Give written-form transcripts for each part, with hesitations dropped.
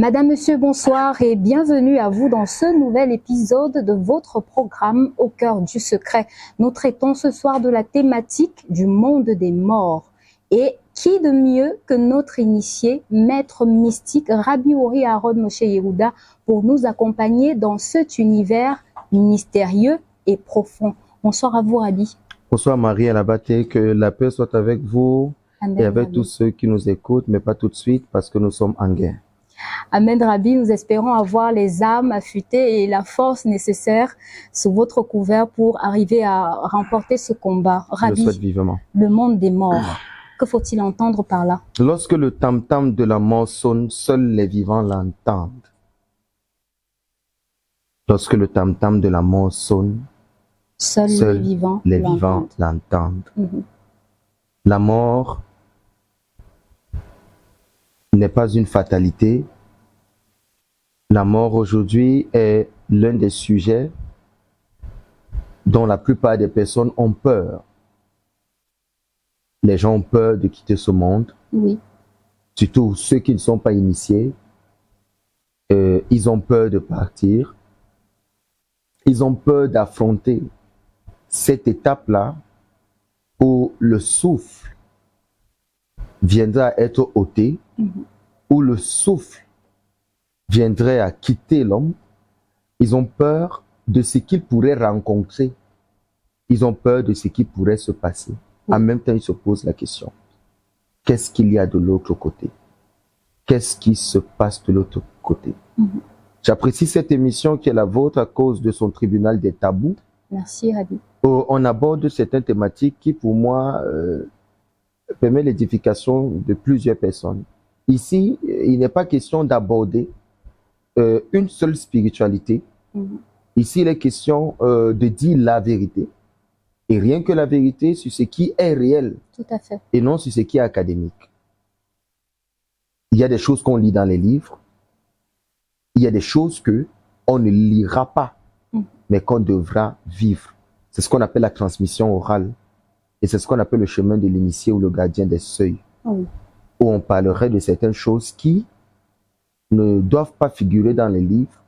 Madame, Monsieur, bonsoir et bienvenue à vous dans ce nouvel épisode de votre programme Au cœur du secret. Nous traitons ce soir de la thématique du monde des morts. Et qui de mieux que notre initié, maître mystique Rabbi Ori Aaron Moshe Yehuda, pour nous accompagner dans cet univers mystérieux et profond. Bonsoir à vous, Rabbi. Bonsoir Marie Alabaté, que la paix soit avec vous. Amen, et avec Rabbi. tous ceux qui nous écoutent, mais pas tout de suite parce que nous sommes en guerre. Amen, Rabbi. Nous espérons avoir les âmes affûtées et la force nécessaire sous votre couvert pour arriver à remporter ce combat. Je le Rabbi, souhaite vivement. le monde des morts, que faut-il entendre par là? Lorsque le tam-tam de la mort sonne, seuls les vivants l'entendent. Lorsque le tam-tam de la mort sonne, Seuls seuls les vivants les vivants l'entendent. Mhm. La mort n'est pas une fatalité. La mort aujourd'hui est l'un des sujets dont la plupart des personnes ont peur. Les gens ont peur de quitter ce monde, Oui, surtout ceux qui ne sont pas initiés. Ils ont peur de partir. Ils ont peur d'affronter cette étape-là où le souffle viendra être ôté, où le souffle viendrait à quitter l'homme. Ils ont peur de ce qu'ils pourraient rencontrer. Ils ont peur de ce qui pourrait se passer. En même temps, ils se posent la question. Qu'est-ce qu'il y a de l'autre côté? Qu'est-ce qui se passe de l'autre côté? J'apprécie cette émission qui est la vôtre à cause de son tribunal des tabous. merci, Rabbi. On aborde certaines thématiques qui, pour moi, permet l'édification de plusieurs personnes. Ici, il n'est pas question d'aborder une seule spiritualité. Ici, il est question de dire la vérité. Et rien que la vérité sur ce qui est réel Tout à fait. et non sur ce qui est académique. Il y a des choses qu'on lit dans les livres. Il y a des choses que on ne lira pas, mais qu'on devra vivre. C'est ce qu'on appelle la transmission orale. Et c'est ce qu'on appelle le chemin de l'initié ou le gardien des seuils. Oui. Où on parlerait de certaines choses qui ne doivent pas figurer dans les livres,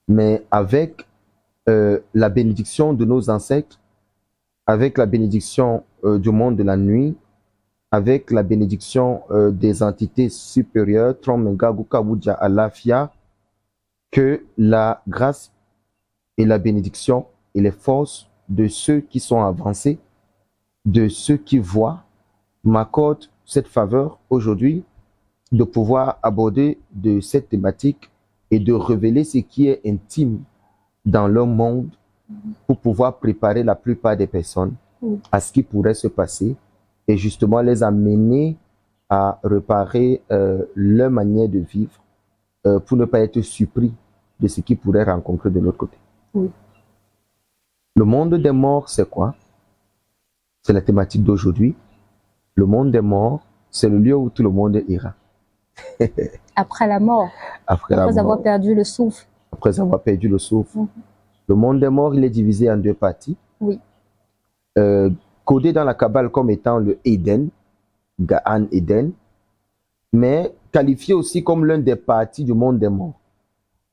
mais avec la bénédiction de nos ancêtres, avec la bénédiction du monde de la nuit, avec la bénédiction des entités supérieures, Tromenga, Gukawuja, Alafia, que la grâce et la bénédiction et les forces de ceux qui sont avancés, de ceux qui voient, m'accordent cette faveur aujourd'hui de pouvoir aborder de cette thématique et de révéler ce qui est intime dans leur monde pour pouvoir préparer la plupart des personnes à ce qui pourrait se passer et justement les amener à réparer leur manière de vivre pour ne pas être surpris de ce qu'ils pourraient rencontrer de l'autre côté. Oui. Le monde des morts, c'est quoi? C'est la thématique d'aujourd'hui. Le monde des morts, c'est le lieu où tout le monde ira. Après la mort, Après avoir perdu le souffle. Après avoir perdu le souffle. Le monde des morts, il est divisé en deux parties. Oui. Codé dans la Kabbale comme étant le Eden, Gaan Eden, mais qualifié aussi comme l'un des parties du monde des morts.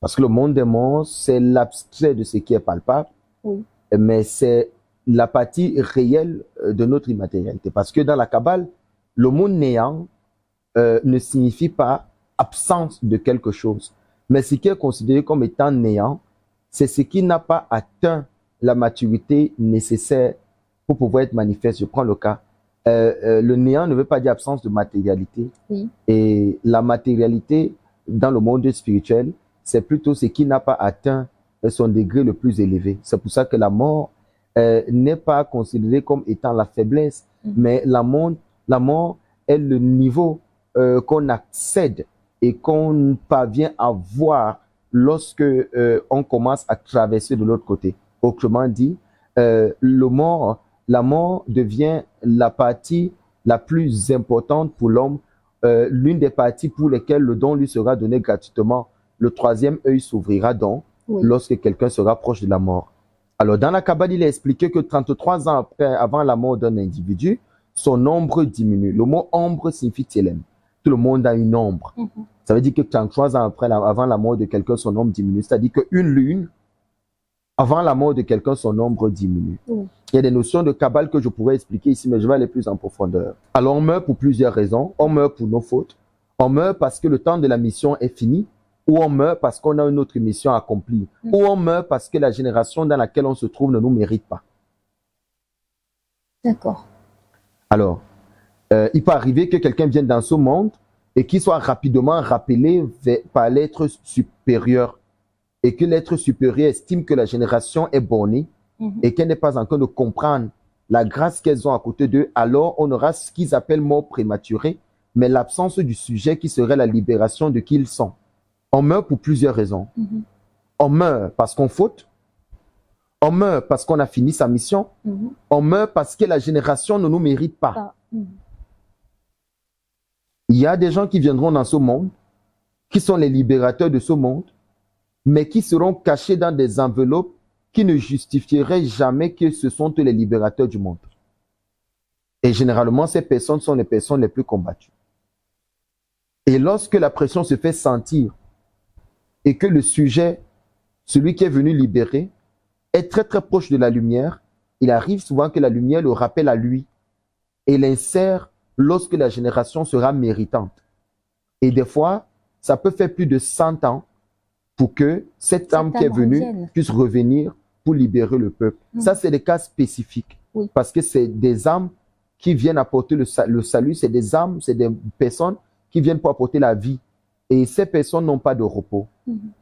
Parce que le monde des morts, c'est l'abstrait de ce qui est palpable, mais c'est la partie réelle de notre immatérialité. Parce que dans la Kabbale, le mot néant ne signifie pas absence de quelque chose. Mais ce qui est considéré comme étant néant, c'est ce qui n'a pas atteint la maturité nécessaire pour pouvoir être manifeste. Je prends le cas. Le néant ne veut pas dire absence de matérialité. Oui. Et la matérialité, dans le monde spirituel, c'est plutôt ce qui n'a pas atteint son degré le plus élevé. C'est pour ça que la mort n'est pas considérée comme étant la faiblesse, mais la mort est le niveau qu'on accède et qu'on parvient à voir lorsque on commence à traverser de l'autre côté. Autrement dit, la mort devient la partie la plus importante pour l'homme, l'une des parties pour lesquelles le don lui sera donné gratuitement. Le troisième œil s'ouvrira donc lorsque quelqu'un se rapproche de la mort. Alors, dans la Kabbale, il est expliqué que 33 ans avant la mort d'un individu, son ombre diminue. Le mot ombre signifie télème. tout le monde a une ombre. Ça veut dire que 33 ans après, avant la mort de quelqu'un, son ombre diminue. C'est-à-dire qu'une lune, avant la mort de quelqu'un, son ombre diminue. Il y a des notions de Kabbale que je pourrais expliquer ici, mais je vais aller plus en profondeur. Alors, on meurt pour plusieurs raisons. On meurt pour nos fautes. On meurt parce que le temps de la mission est fini. Ou on meurt parce qu'on a une autre mission à accomplir. Ou on meurt parce que la génération dans laquelle on se trouve ne nous mérite pas. D'accord. Alors, il peut arriver que quelqu'un vienne dans ce monde et qu'il soit rapidement rappelé par l'être supérieur et que l'être supérieur estime que la génération est bornée et qu'elle n'est pas en train de comprendre la grâce qu'elles ont à côté d'eux, alors on aura ce qu'ils appellent mort prématurée, mais l'absence du sujet qui serait la libération de qui ils sont. On meurt pour plusieurs raisons. On meurt parce qu'on faute. On meurt parce qu'on a fini sa mission. On meurt parce que la génération ne nous mérite pas. Il y a des gens qui viendront dans ce monde, qui sont les libérateurs de ce monde, mais qui seront cachés dans des enveloppes qui ne justifieraient jamais que ce sont eux les libérateurs du monde. Et généralement, ces personnes sont les personnes les plus combattues. Et lorsque la pression se fait sentir et que le sujet, celui qui est venu libérer, est très très proche de la lumière, il arrive souvent que la lumière le rappelle à lui et l'insère lorsque la génération sera méritante. Et des fois, ça peut faire plus de 100 ans pour que cette âme qui est venue puisse revenir pour libérer le peuple. Ça, c'est des cas spécifiques. Parce que c'est des âmes qui viennent apporter le salut, c'est des âmes, c'est des personnes qui viennent pour apporter la vie. Et ces personnes n'ont pas de repos.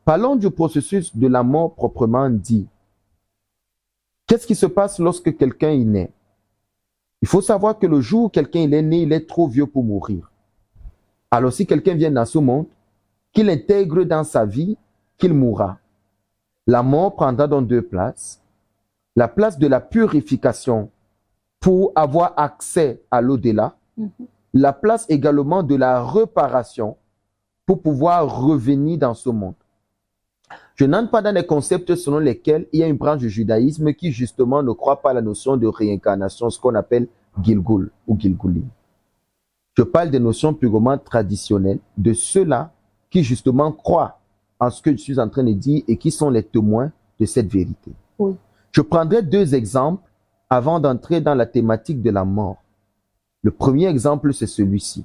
Parlons du processus de la mort proprement dit. Qu'est-ce qui se passe lorsque quelqu'un est né? Il faut savoir que le jour où quelqu'un est né, il est trop vieux pour mourir. Alors si quelqu'un vient dans ce monde, qu'il intègre dans sa vie qu'il mourra. La mort prendra donc deux places. La place de la purification pour avoir accès à l'au-delà. La place également de la réparation pour pouvoir revenir dans ce monde. Je n'entre pas dans les concepts selon lesquels il y a une branche du judaïsme qui justement ne croit pas à la notion de réincarnation, ce qu'on appelle Gilgul ou Gilgulim. Je parle des notions purement traditionnelles de ceux-là qui justement croient en ce que je suis en train de dire et qui sont les témoins de cette vérité. Je prendrai deux exemples avant d'entrer dans la thématique de la mort. Le premier exemple, c'est celui-ci.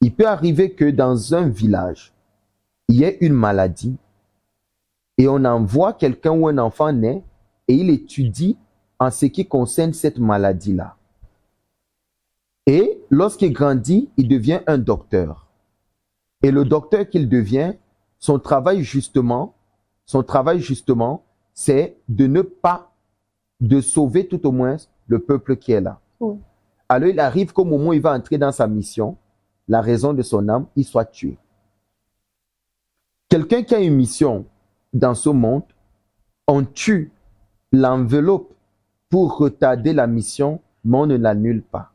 Il peut arriver que dans un village, il y ait une maladie et on envoie quelqu'un ou un enfant naît et il étudie en ce qui concerne cette maladie-là. Et lorsqu'il grandit, il devient un docteur. Et le docteur qu'il devient, son travail justement, c'est de ne pas, de sauver tout au moins le peuple qui est là. Alors il arrive qu'au moment où il va entrer dans sa mission, la raison de son âme, il soit tué. Quelqu'un qui a une mission dans ce monde, on tue l'enveloppe pour retarder la mission, mais on ne l'annule pas.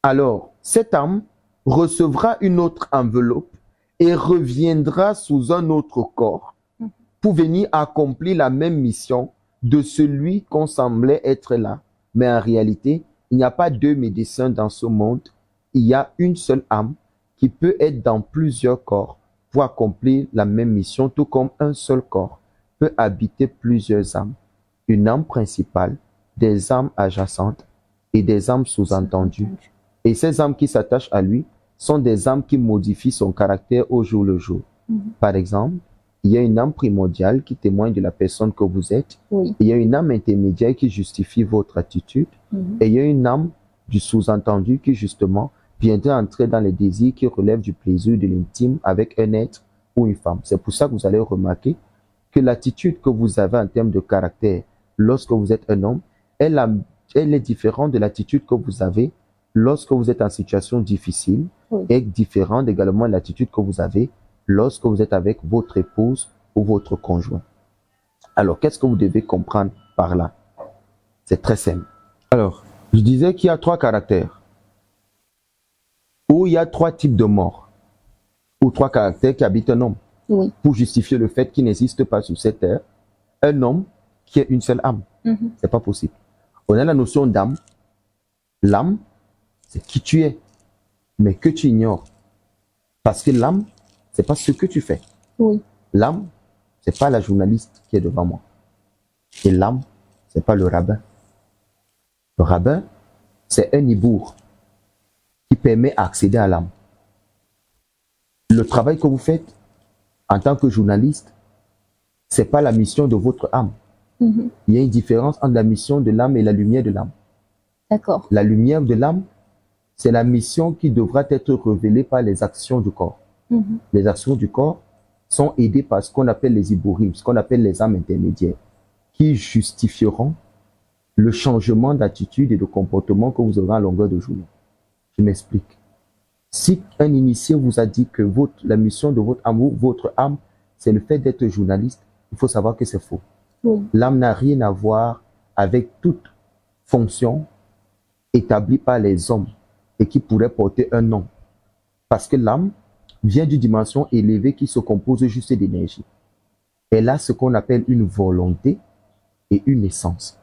Alors, cette âme recevra une autre enveloppe et reviendra sous un autre corps pour venir accomplir la même mission de celui qu'on semblait être là. Mais en réalité, il n'y a pas deux médecins dans ce monde. Il y a une seule âme qui peut être dans plusieurs corps pour accomplir la même mission, tout comme un seul corps peut habiter plusieurs âmes. Une âme principale, des âmes adjacentes et des âmes sous-entendues. Et ces âmes qui s'attachent à lui sont des âmes qui modifient son caractère au jour le jour. Par exemple, il y a une âme primordiale qui témoigne de la personne que vous êtes. Il y a une âme intermédiaire qui justifie votre attitude. Et il y a une âme du sous-entendu qui justement viendrait entrer dans les désirs qui relèvent du plaisir de l'intime avec un être ou une femme. C'est pour ça que vous allez remarquer que l'attitude que vous avez en termes de caractère lorsque vous êtes un homme, elle est différente de l'attitude que vous avez lorsque vous êtes en situation difficile et différente également de l'attitude que vous avez lorsque vous êtes avec votre épouse ou votre conjoint. Alors, qu'est-ce que vous devez comprendre par là? C'est très simple. Alors, je disais qu'il y a trois caractères, ou il y a trois types de morts, ou trois caractères qui habitent un homme, pour justifier le fait qu'il n'existe pas sur cette terre un homme qui est une seule âme. C'est pas possible. On a la notion d'âme. L'âme, c'est qui tu es. mais que tu ignores. Parce que l'âme, c'est pas ce que tu fais. Oui. L'âme, c'est pas la journaliste qui est devant moi. Et l'âme, c'est pas le rabbin. Le rabbin, c'est un hibour qui permet d'accéder à l'âme. Le travail que vous faites en tant que journaliste, c'est pas la mission de votre âme. Il y a une différence entre la mission de l'âme et la lumière de l'âme. D'accord. La lumière de l'âme, c'est la mission qui devra être révélée par les actions du corps. Les actions du corps sont aidées par ce qu'on appelle les hiborim, ce qu'on appelle les âmes intermédiaires, qui justifieront le changement d'attitude et de comportement que vous aurez en longueur de journée. Je m'explique. Si un initié vous a dit que la mission de votre âme, c'est le fait d'être journaliste, il faut savoir que c'est faux. Oui. L'âme n'a rien à voir avec toute fonction établie par les hommes et qui pourrait porter un nom. Parce que l'âme vient d'une dimension élevée qui se compose juste d'énergie. Elle a ce qu'on appelle une volonté et une essence.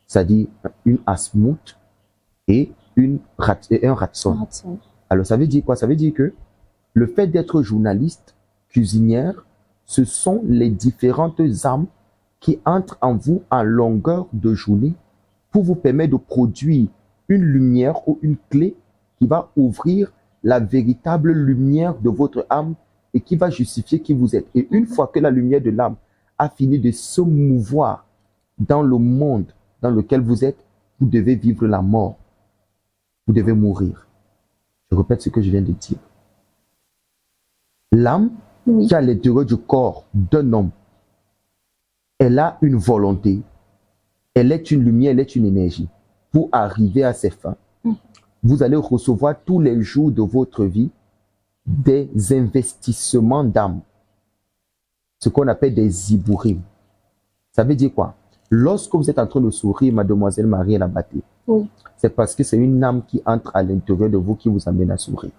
C'est-à-dire une asmout et un ratson. Alors ça veut dire quoi? Ça veut dire que le fait d'être journaliste, cuisinière, ce sont les différentes âmes qui entrent en vous en longueur de journée pour vous permettre de produire une lumière ou une clé qui va ouvrir la véritable lumière de votre âme et qui va justifier qui vous êtes. Et une fois que la lumière de l'âme a fini de se mouvoir dans le monde dans lequel vous êtes, vous devez vivre la mort. Vous devez mourir. Je répète ce que je viens de dire. L'âme qui est à l'intérieur du corps d'un homme, elle a une volonté, elle est une lumière, elle est une énergie pour arriver à ses fins. Vous allez recevoir tous les jours de votre vie des investissements d'âme, ce qu'on appelle des hiborim. Ça veut dire quoi? Lorsque vous êtes en train de sourire, mademoiselle Marie Labaté, c'est parce que c'est une âme qui entre à l'intérieur de vous qui vous amène à sourire.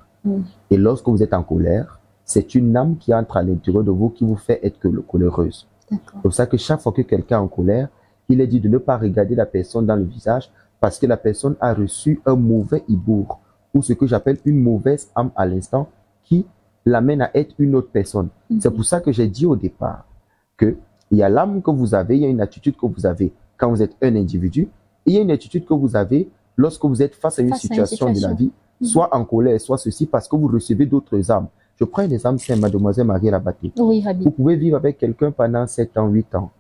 Et lorsque vous êtes en colère, c'est une âme qui entre à l'intérieur de vous qui vous fait être coléreuse. C'est pour ça que chaque fois que quelqu'un est en colère, il est dit de ne pas regarder la personne dans le visage parce que la personne a reçu un mauvais hibour ou ce que j'appelle une mauvaise âme à l'instant qui l'amène à être une autre personne. C'est pour ça que j'ai dit au départ que il y a l'âme que vous avez, il y a une attitude que vous avez quand vous êtes un individu, et il y a une attitude que vous avez lorsque vous êtes face à une situation de la vie, soit en colère, soit ceci, parce que vous recevez d'autres âmes. Je prends un exemple simple, mademoiselle Marie Labaté. Vous pouvez vivre avec quelqu'un pendant 7 ans, 8 ans,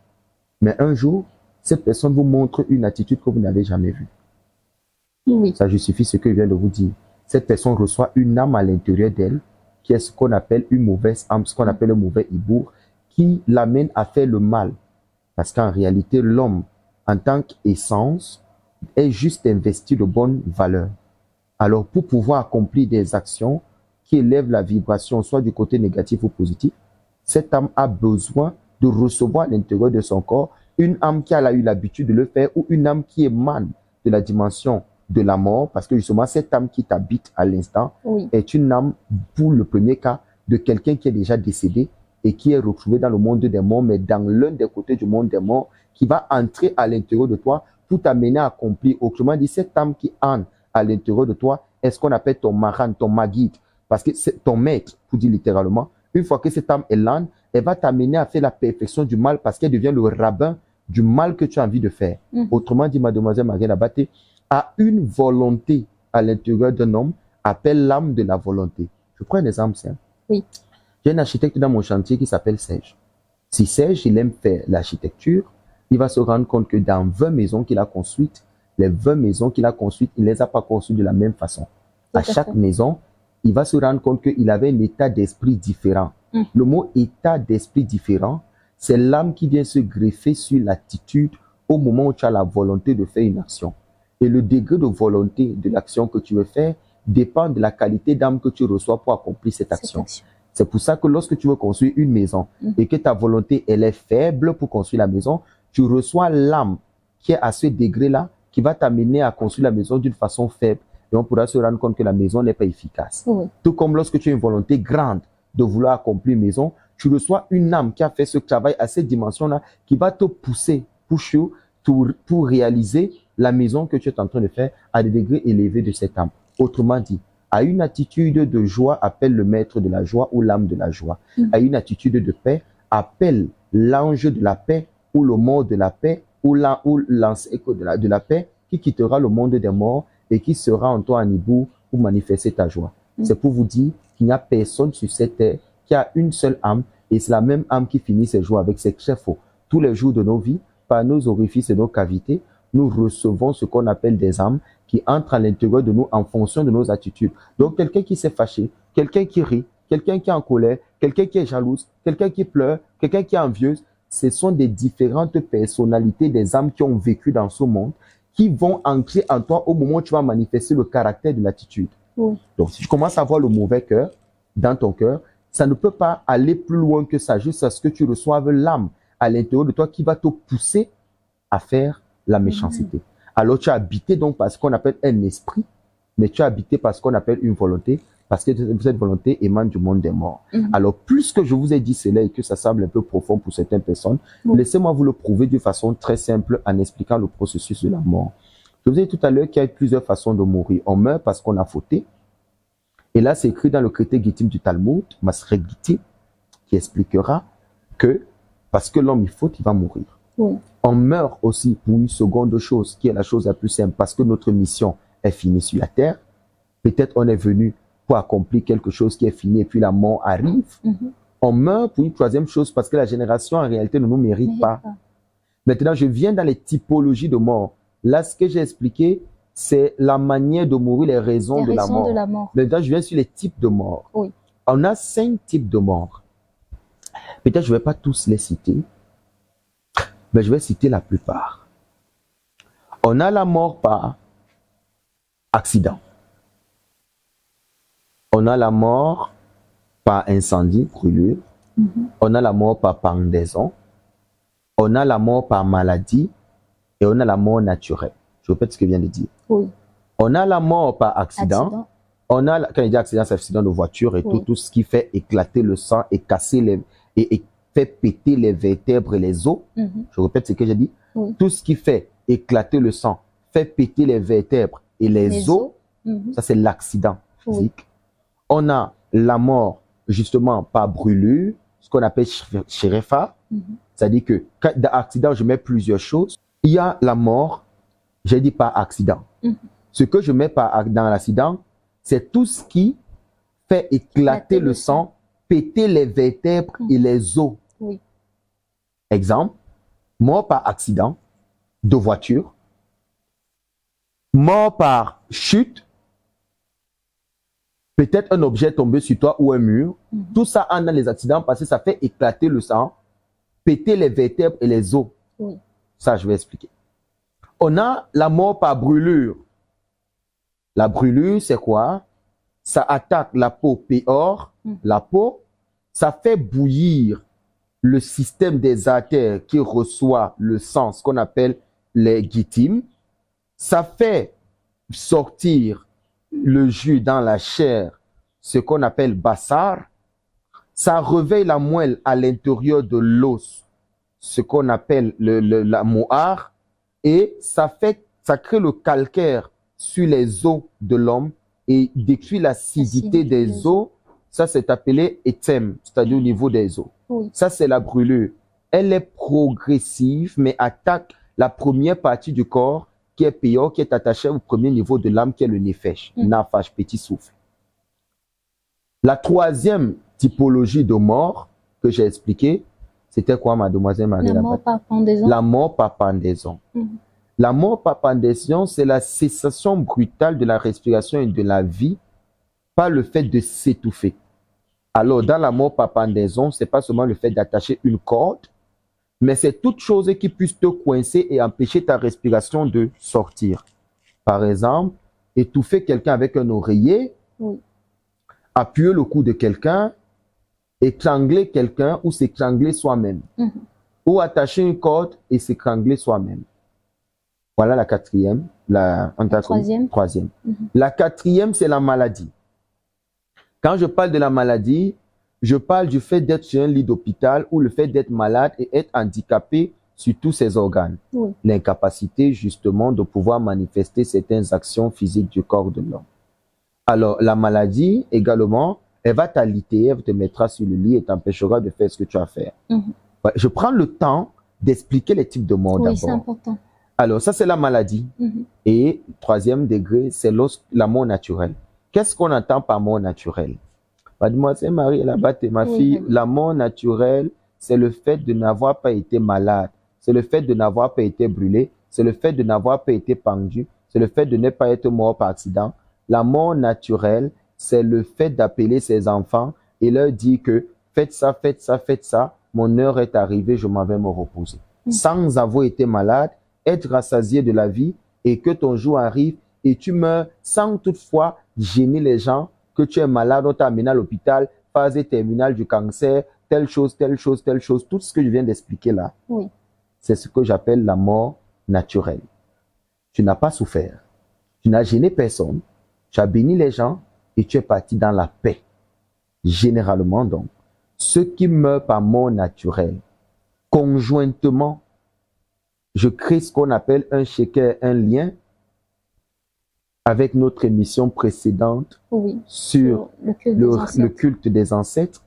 mais un jour, cette personne vous montre une attitude que vous n'avez jamais vue. Ça justifie ce que je viens de vous dire. Cette personne reçoit une âme à l'intérieur d'elle, qui est ce qu'on appelle une mauvaise âme, ce qu'on appelle un mauvais hibour, qui l'amène à faire le mal. Parce qu'en réalité, l'homme, en tant qu'essence, est juste investi de bonnes valeurs. Alors, pour pouvoir accomplir des actions qui élèvent la vibration, soit du côté négatif ou positif, cette âme a besoin de recevoir à l'intérieur de son corps une âme qui a eu l'habitude de le faire ou une âme qui émane de la dimension de la mort, parce que justement, cette âme qui t'habite à l'instant est une âme, pour le premier cas, de quelqu'un qui est déjà décédé et qui est retrouvé dans le monde des morts, mais dans l'un des côtés du monde des morts, qui va entrer à l'intérieur de toi pour t'amener à accomplir. Autrement dit, cette âme qui entre à l'intérieur de toi est ce qu'on appelle ton maran, ton maguide, parce que c'est ton maître, pour dire littéralement. Une fois que cette âme est là, elle va t'amener à faire la perfection du mal parce qu'elle devient le rabbin du mal que tu as envie de faire. Autrement dit, mademoiselle Marie Labaté a une volonté à l'intérieur d'un homme, appelle l'âme de la volonté. Je prends un exemple simple. J'ai un architecte dans mon chantier qui s'appelle Serge. Si Serge, il aime faire l'architecture, il va se rendre compte que dans 20 maisons qu'il a construites, les 20 maisons qu'il a construites, il ne les a pas construites de la même façon. À chaque maison, il va se rendre compte qu'il avait un état d'esprit différent. Le mot état d'esprit différent, c'est l'âme qui vient se greffer sur l'attitude au moment où tu as la volonté de faire une action. Et le degré de volonté de l'action que tu veux faire dépend de la qualité d'âme que tu reçois pour accomplir cette action. C'est pour ça que lorsque tu veux construire une maison et que ta volonté elle est faible pour construire la maison, tu reçois l'âme qui est à ce degré-là qui va t'amener à construire la maison d'une façon faible. Et on pourra se rendre compte que la maison n'est pas efficace. Tout comme lorsque tu as une volonté grande de vouloir accomplir une maison, tu reçois une âme qui a fait ce travail à cette dimension-là qui va te pousser pour réaliser la maison que tu es en train de faire à des degrés élevés de cette âme. Autrement dit, À une attitude de joie, appelle le maître de la joie ou l'âme de la joie. À une attitude de paix, appelle l'ange de la paix ou le mort de la paix ou l'ancêtre de la paix qui quittera le monde des morts et qui sera en toi en hibou pour manifester ta joie. C'est pour vous dire qu'il n'y a personne sur cette terre qui a une seule âme et c'est la même âme qui finit ses jours avec. C'est très faux. Tous les jours de nos vies, par nos orifices et nos cavités, nous recevons ce qu'on appelle des âmes qui entrent à l'intérieur de nous en fonction de nos attitudes. Donc, quelqu'un qui s'est fâché, quelqu'un qui rit, quelqu'un qui est en colère, quelqu'un qui est jalouse, quelqu'un qui pleure, quelqu'un qui est envieuse, ce sont des différentes personnalités des âmes qui ont vécu dans ce monde qui vont ancrer en toi au moment où tu vas manifester le caractère de l'attitude. Oui. Donc, si tu commences à avoir le mauvais cœur dans ton cœur, ça ne peut pas aller plus loin que ça, juste à ce que tu reçoives l'âme à l'intérieur de toi qui va te pousser à faire la méchanceté. Alors, tu as habité donc par ce qu'on appelle un esprit, mais tu as habité par ce qu'on appelle une volonté, parce que cette volonté émane du monde des morts. Alors, plus que je vous ai dit cela et que ça semble un peu profond pour certaines personnes, laissez-moi vous le prouver d'une façon très simple en expliquant le processus de la mort. Je vous ai dit tout à l'heure qu'il y a plusieurs façons de mourir. On meurt parce qu'on a fauté. Et là, c'est écrit dans le traité Gittim du Talmud, Maseret Gittim, qui expliquera que parce que l'homme il faute, il va mourir. On meurt aussi pour une seconde chose, qui est la chose la plus simple, parce que notre mission est finie sur la terre. Peut-être on est venu pour accomplir quelque chose qui est fini et puis la mort arrive. On meurt pour une troisième chose, parce que la génération en réalité ne nous mérite pas. Maintenant, je viens dans les typologies de mort. Là, ce que j'ai expliqué, c'est la manière de mourir, les raisons de la mort. Maintenant, je viens sur les types de mort. On a 5 types de mort. Peut-être je ne vais pas tous les citer, mais je vais citer la plupart. On a la mort par accident. On a la mort par incendie, brûlure. On a la mort par pendaison. On a la mort par maladie. Et on a la mort naturelle. Je répète ce que je viens de dire. On a la mort par accident. On a, quand il dit accident, c'est accident de voiture et tout ce qui fait éclater le sang et casser et fait péter les vertèbres et les os. Je répète ce que j'ai dit. Tout ce qui fait éclater le sang, fait péter les vertèbres et les os. Ça, c'est l'accident physique. On a la mort, justement, par brûlure, ce qu'on appelle sherefa. C'est-à-dire que dans l'accident, je mets plusieurs choses. Il y a la mort, j'ai dit par accident. Ce que je mets dans l'accident, c'est tout ce qui fait éclater le sang, péter les vertèbres et les os. Exemple, mort par accident de voiture, mort par chute, peut-être un objet tombé sur toi ou un mur. Tout ça entre dans les accidents parce que ça fait éclater le sang, péter les vertèbres et les os. Ça, je vais expliquer. On a la mort par brûlure. La brûlure, c'est quoi? Ça attaque la peau péor, la peau. Ça fait bouillir le système des artères qui reçoit le sang, ce qu'on appelle les gittim. Ça fait sortir le jus dans la chair, ce qu'on appelle bassar. Ça réveille la moelle à l'intérieur de l'os, ce qu'on appelle la mohar. Et ça crée le calcaire sur les os de l'homme et détruit l'acidité des os. Ça, c'est appelé éthème, c'est-à-dire au niveau des os. Ça, c'est la brûlure. Elle est progressive, mais attaque la première partie du corps qui est péor, qui est attachée au premier niveau de l'âme, qui est le nefesh, nafash, petit souffle. La troisième typologie de mort que j'ai expliquée, c'était quoi, mademoiselle Marie? La mort par pendaison. La mort par pendaison. La mort par pendaison, c'est la cessation brutale de la respiration et de la vie par le fait de s'étouffer. Alors, dans la mort par pendaison, c'est pas seulement le fait d'attacher une corde, mais c'est toute chose qui puisse te coincer et empêcher ta respiration de sortir. Par exemple, étouffer quelqu'un avec un oreiller, appuyer le cou de quelqu'un, étrangler quelqu'un ou s'étrangler soi-même. Ou attacher une corde et s'étrangler soi-même. Voilà la quatrième. La troisième. La quatrième, c'est la maladie. Quand je parle de la maladie, je parle du fait d'être sur un lit d'hôpital ou le fait d'être malade et être handicapé sur tous ses organes. L'incapacité, justement, de pouvoir manifester certaines actions physiques du corps de l'homme. Alors, la maladie, également, elle va t'aliter, elle te mettra sur le lit et t'empêchera de faire ce que tu as à faire. Ouais, je prends le temps d'expliquer les types de morts Oui, c'est d'abord. important. Alors, ça, c'est la maladie. Et troisième degré, c'est la mort naturelle. Qu'est-ce qu'on entend par mort naturelle? Mademoiselle Marie, là-bas, t'es ma fille. La mort naturelle, c'est le fait de n'avoir pas été malade. C'est le fait de n'avoir pas été brûlé. C'est le fait de n'avoir pas été pendu. C'est le fait de ne pas être mort par accident. La mort naturelle, c'est le fait d'appeler ses enfants et leur dire que faites ça, faites ça, faites ça. Mon heure est arrivée, je m'en vais me reposer. Sans avoir été malade, être rassasié de la vie et que ton jour arrive et tu meurs sans toutefois gêner les gens que tu es malade, on t'a amené à l'hôpital, phase terminale du cancer, telle chose, telle chose, telle chose. Tout ce que je viens d'expliquer là, c'est ce que j'appelle la mort naturelle. Tu n'as pas souffert, tu n'as gêné personne, tu as béni les gens et tu es parti dans la paix. Généralement donc, ceux qui meurent par mort naturelle, conjointement, je crée ce qu'on appelle un shaker, un lien avec notre émission précédente sur le culte des ancêtres.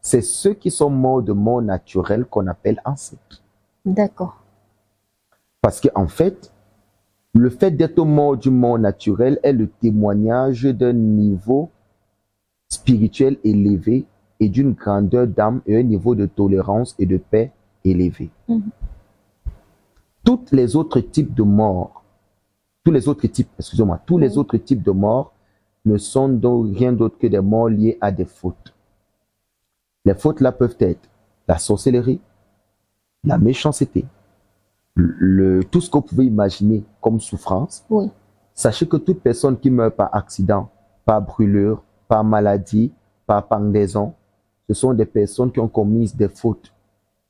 C'est ceux qui sont morts de mort naturelle qu'on appelle ancêtres. D'accord. Parce qu'en fait, le fait d'être mort du mort naturel est le témoignage d'un niveau spirituel élevé et d'une grandeur d'âme et un niveau de tolérance et de paix élevé. Tous les autres types de morts, tous les autres types de morts ne sont donc rien d'autre que des morts liés à des fautes. Les fautes là peuvent être la sorcellerie, la méchanceté, tout ce que vous pouvez imaginer comme souffrance. Sachez que toute personne qui meurt par accident, par brûlure, par maladie, par pendaison, ce sont des personnes qui ont commis des fautes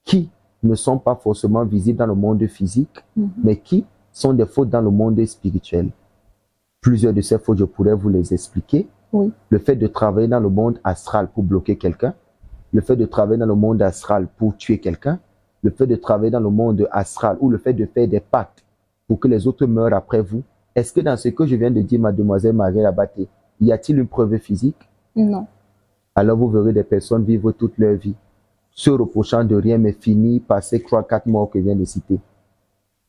qui ne sont pas forcément visibles dans le monde physique, mais qui sont des fautes dans le monde spirituel. Plusieurs de ces fautes, je pourrais vous les expliquer. Le fait de travailler dans le monde astral pour bloquer quelqu'un, le fait de travailler dans le monde astral pour tuer quelqu'un, le fait de travailler dans le monde astral ou le fait de faire des pactes pour que les autres meurent après vous. Est-ce que dans ce que je viens de dire, mademoiselle Marie Labaté, y a-t-il une preuve physique? Non. Alors vous verrez des personnes vivre toute leur vie, se reprochant de rien, mais finir par ces 3-4 morts que je viens de citer.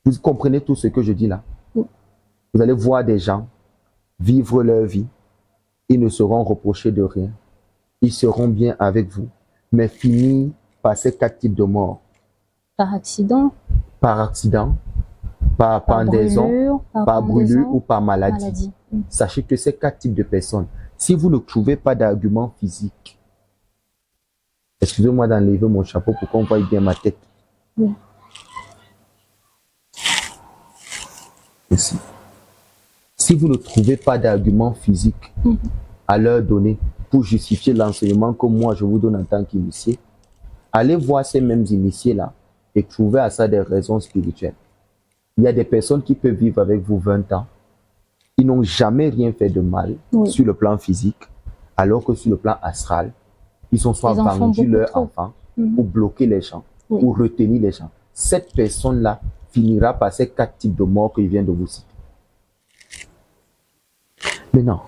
Vous comprenez tout ce que je dis là? Vous allez voir des gens vivre leur vie. Ils ne seront reprochés de rien. Ils seront bien avec vous. Mais finir par ces 4 types de morts. Par accident. Par accident. Par pendaison. Par brûlure ou par maladie. Sachez que ces 4 types de personnes, si vous ne trouvez pas d'argument physique, excusez-moi d'enlever mon chapeau pour qu'on voie bien ma tête. Ici. Si vous ne trouvez pas d'argument physique à leur donner pour justifier l'enseignement que moi je vous donne en tant qu'initié, allez voir ces mêmes initiés-là et trouvez à ça des raisons spirituelles. Il y a des personnes qui peuvent vivre avec vous 20 ans. Ils n'ont jamais rien fait de mal sur le plan physique, alors que sur le plan astral, ils ont soit vendu leurs enfants ou bloqué les gens ou retenu les gens. Cette personne-là finira par ces 4 types de morts que je viens de vous citer. Maintenant,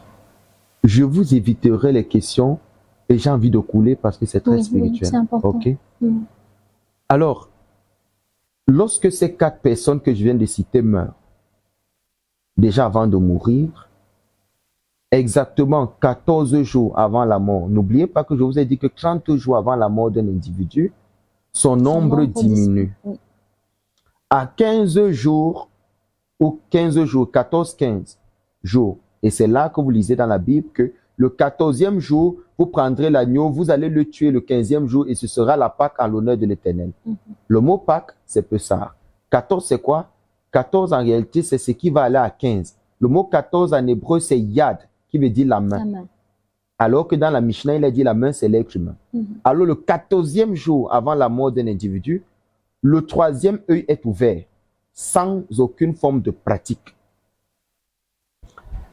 je vous éviterai les questions et j'ai envie de couler parce que c'est très spirituel. C'est important. Ok? Alors, lorsque ces 4 personnes que je viens de citer meurent, déjà avant de mourir, exactement 14 jours avant la mort, n'oubliez pas que je vous ai dit que 30 jours avant la mort d'un individu, son nombre diminue. À 15 jours, ou 15 jours, 14-15 jours, et c'est là que vous lisez dans la Bible que le 14e jour, vous prendrez l'agneau, vous allez le tuer le 15e jour et ce sera la Pâque en l'honneur de l'Éternel. Le mot Pâque, c'est Pessah. 14, c'est quoi? 14 en réalité, c'est ce qui va aller à 15. Le mot 14 en hébreu, c'est Yad, qui veut dire la main. Alors que dans la Mishnah, il a dit la main, c'est l'être humain. Alors le 14e jour avant la mort d'un individu, le 3e œil est ouvert, sans aucune forme de pratique.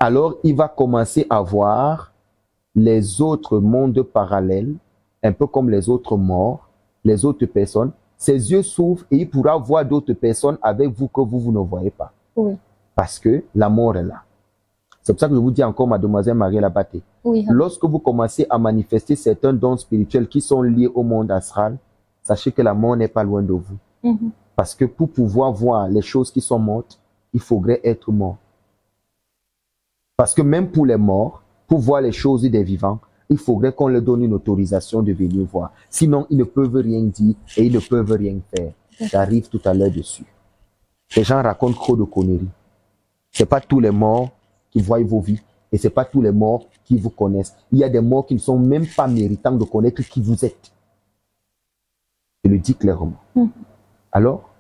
Alors, il va commencer à voir les autres mondes parallèles, un peu comme les autres morts, les autres personnes. Ses yeux s'ouvrent et il pourra voir d'autres personnes avec vous que vous ne voyez pas. Parce que la mort est là. C'est pour ça que je vous dis encore, mademoiselle Mariela Baté, Oui. lorsque vous commencez à manifester certains dons spirituels qui sont liés au monde astral, sachez que la mort n'est pas loin de vous. Mhm. Parce que pour pouvoir voir les choses qui sont mortes, il faudrait être mort. Parce que même pour les morts, pour voir les choses des vivants, il faudrait qu'on leur donne une autorisation de venir voir. Sinon, ils ne peuvent rien dire et ils ne peuvent rien faire. J'arrive tout à l'heure dessus. Les gens racontent trop de conneries. C'est pas tous les morts qui voient vos vies et c'est pas tous les morts qui vous connaissent. Il y a des morts qui ne sont même pas méritants de connaître qui vous êtes. Je le dis clairement. Alors,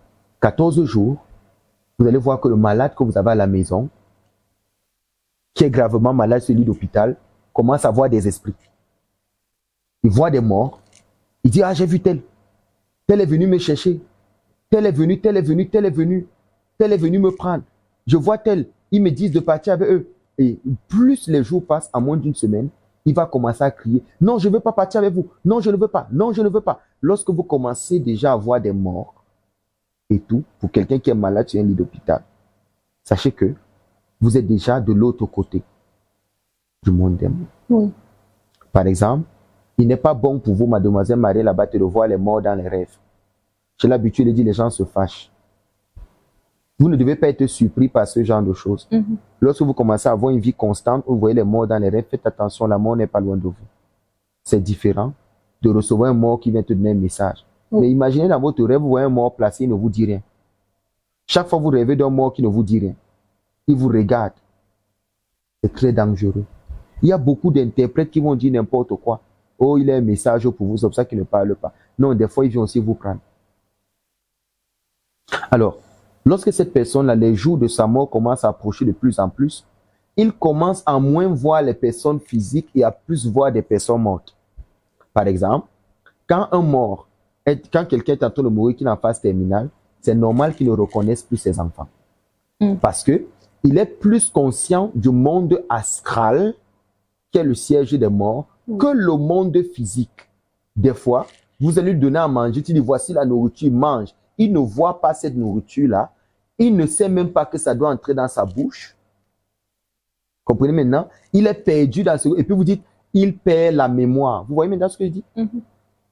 14 jours, vous allez voir que le malade que vous avez à la maison, qui est gravement malade sur l'île d'hôpital, commence à voir des esprits. Il voit des morts. Il dit, ah, j'ai vu tel. Tel est venu me chercher. Tel est venu, tel est venu, tel est venu. Tel est venu me prendre. Je vois tel. Ils me disent de partir avec eux. Et plus les jours passent, en moins d'une semaine, il va commencer à crier, non, je ne veux pas partir avec vous. Non, je ne veux pas. Non, je ne veux pas. Lorsque vous commencez déjà à voir des morts et tout, pour quelqu'un qui est malade sur un lit d'hôpital, sachez que vous êtes déjà de l'autre côté du monde des morts. Oui. Par exemple, il n'est pas bon pour vous, mademoiselle Mariela Baté, de voir les morts dans les rêves. J'ai l'habitude de dire, les gens se fâchent. Vous ne devez pas être surpris par ce genre de choses. Lorsque vous commencez à avoir une vie constante, où vous voyez les morts dans les rêves, faites attention, la mort n'est pas loin de vous. C'est différent de recevoir un mort qui vient te donner un message. Mais imaginez dans votre rêve, vous voyez un mort placé, il ne vous dit rien. Chaque fois que vous rêvez d'un mort qui ne vous dit rien, il vous regarde. C'est très dangereux. Il y a beaucoup d'interprètes qui vont dire n'importe quoi. Oh, il a un message pour vous, c'est pour ça qu'il ne parle pas. Non, des fois, il vient aussi vous prendre. Alors, lorsque cette personne-là, les jours de sa mort commencent à approcher de plus en plus, il commence à moins voir les personnes physiques et à plus voir des personnes mortes. Par exemple, quand quelqu'un est en train de mourir, qui est en phase terminale, c'est normal qu'il ne reconnaisse plus ses enfants. Parce que il est plus conscient du monde astral, qui est le siège des morts, que le monde physique. Des fois, vous allez lui donner à manger, tu dis, voici la nourriture, mange. Il ne voit pas cette nourriture-là. Il ne sait même pas que ça doit entrer dans sa bouche. Comprenez maintenant? Il est perdu dans ce... Et puis vous dites, il perd la mémoire. Vous voyez maintenant ce que je dis?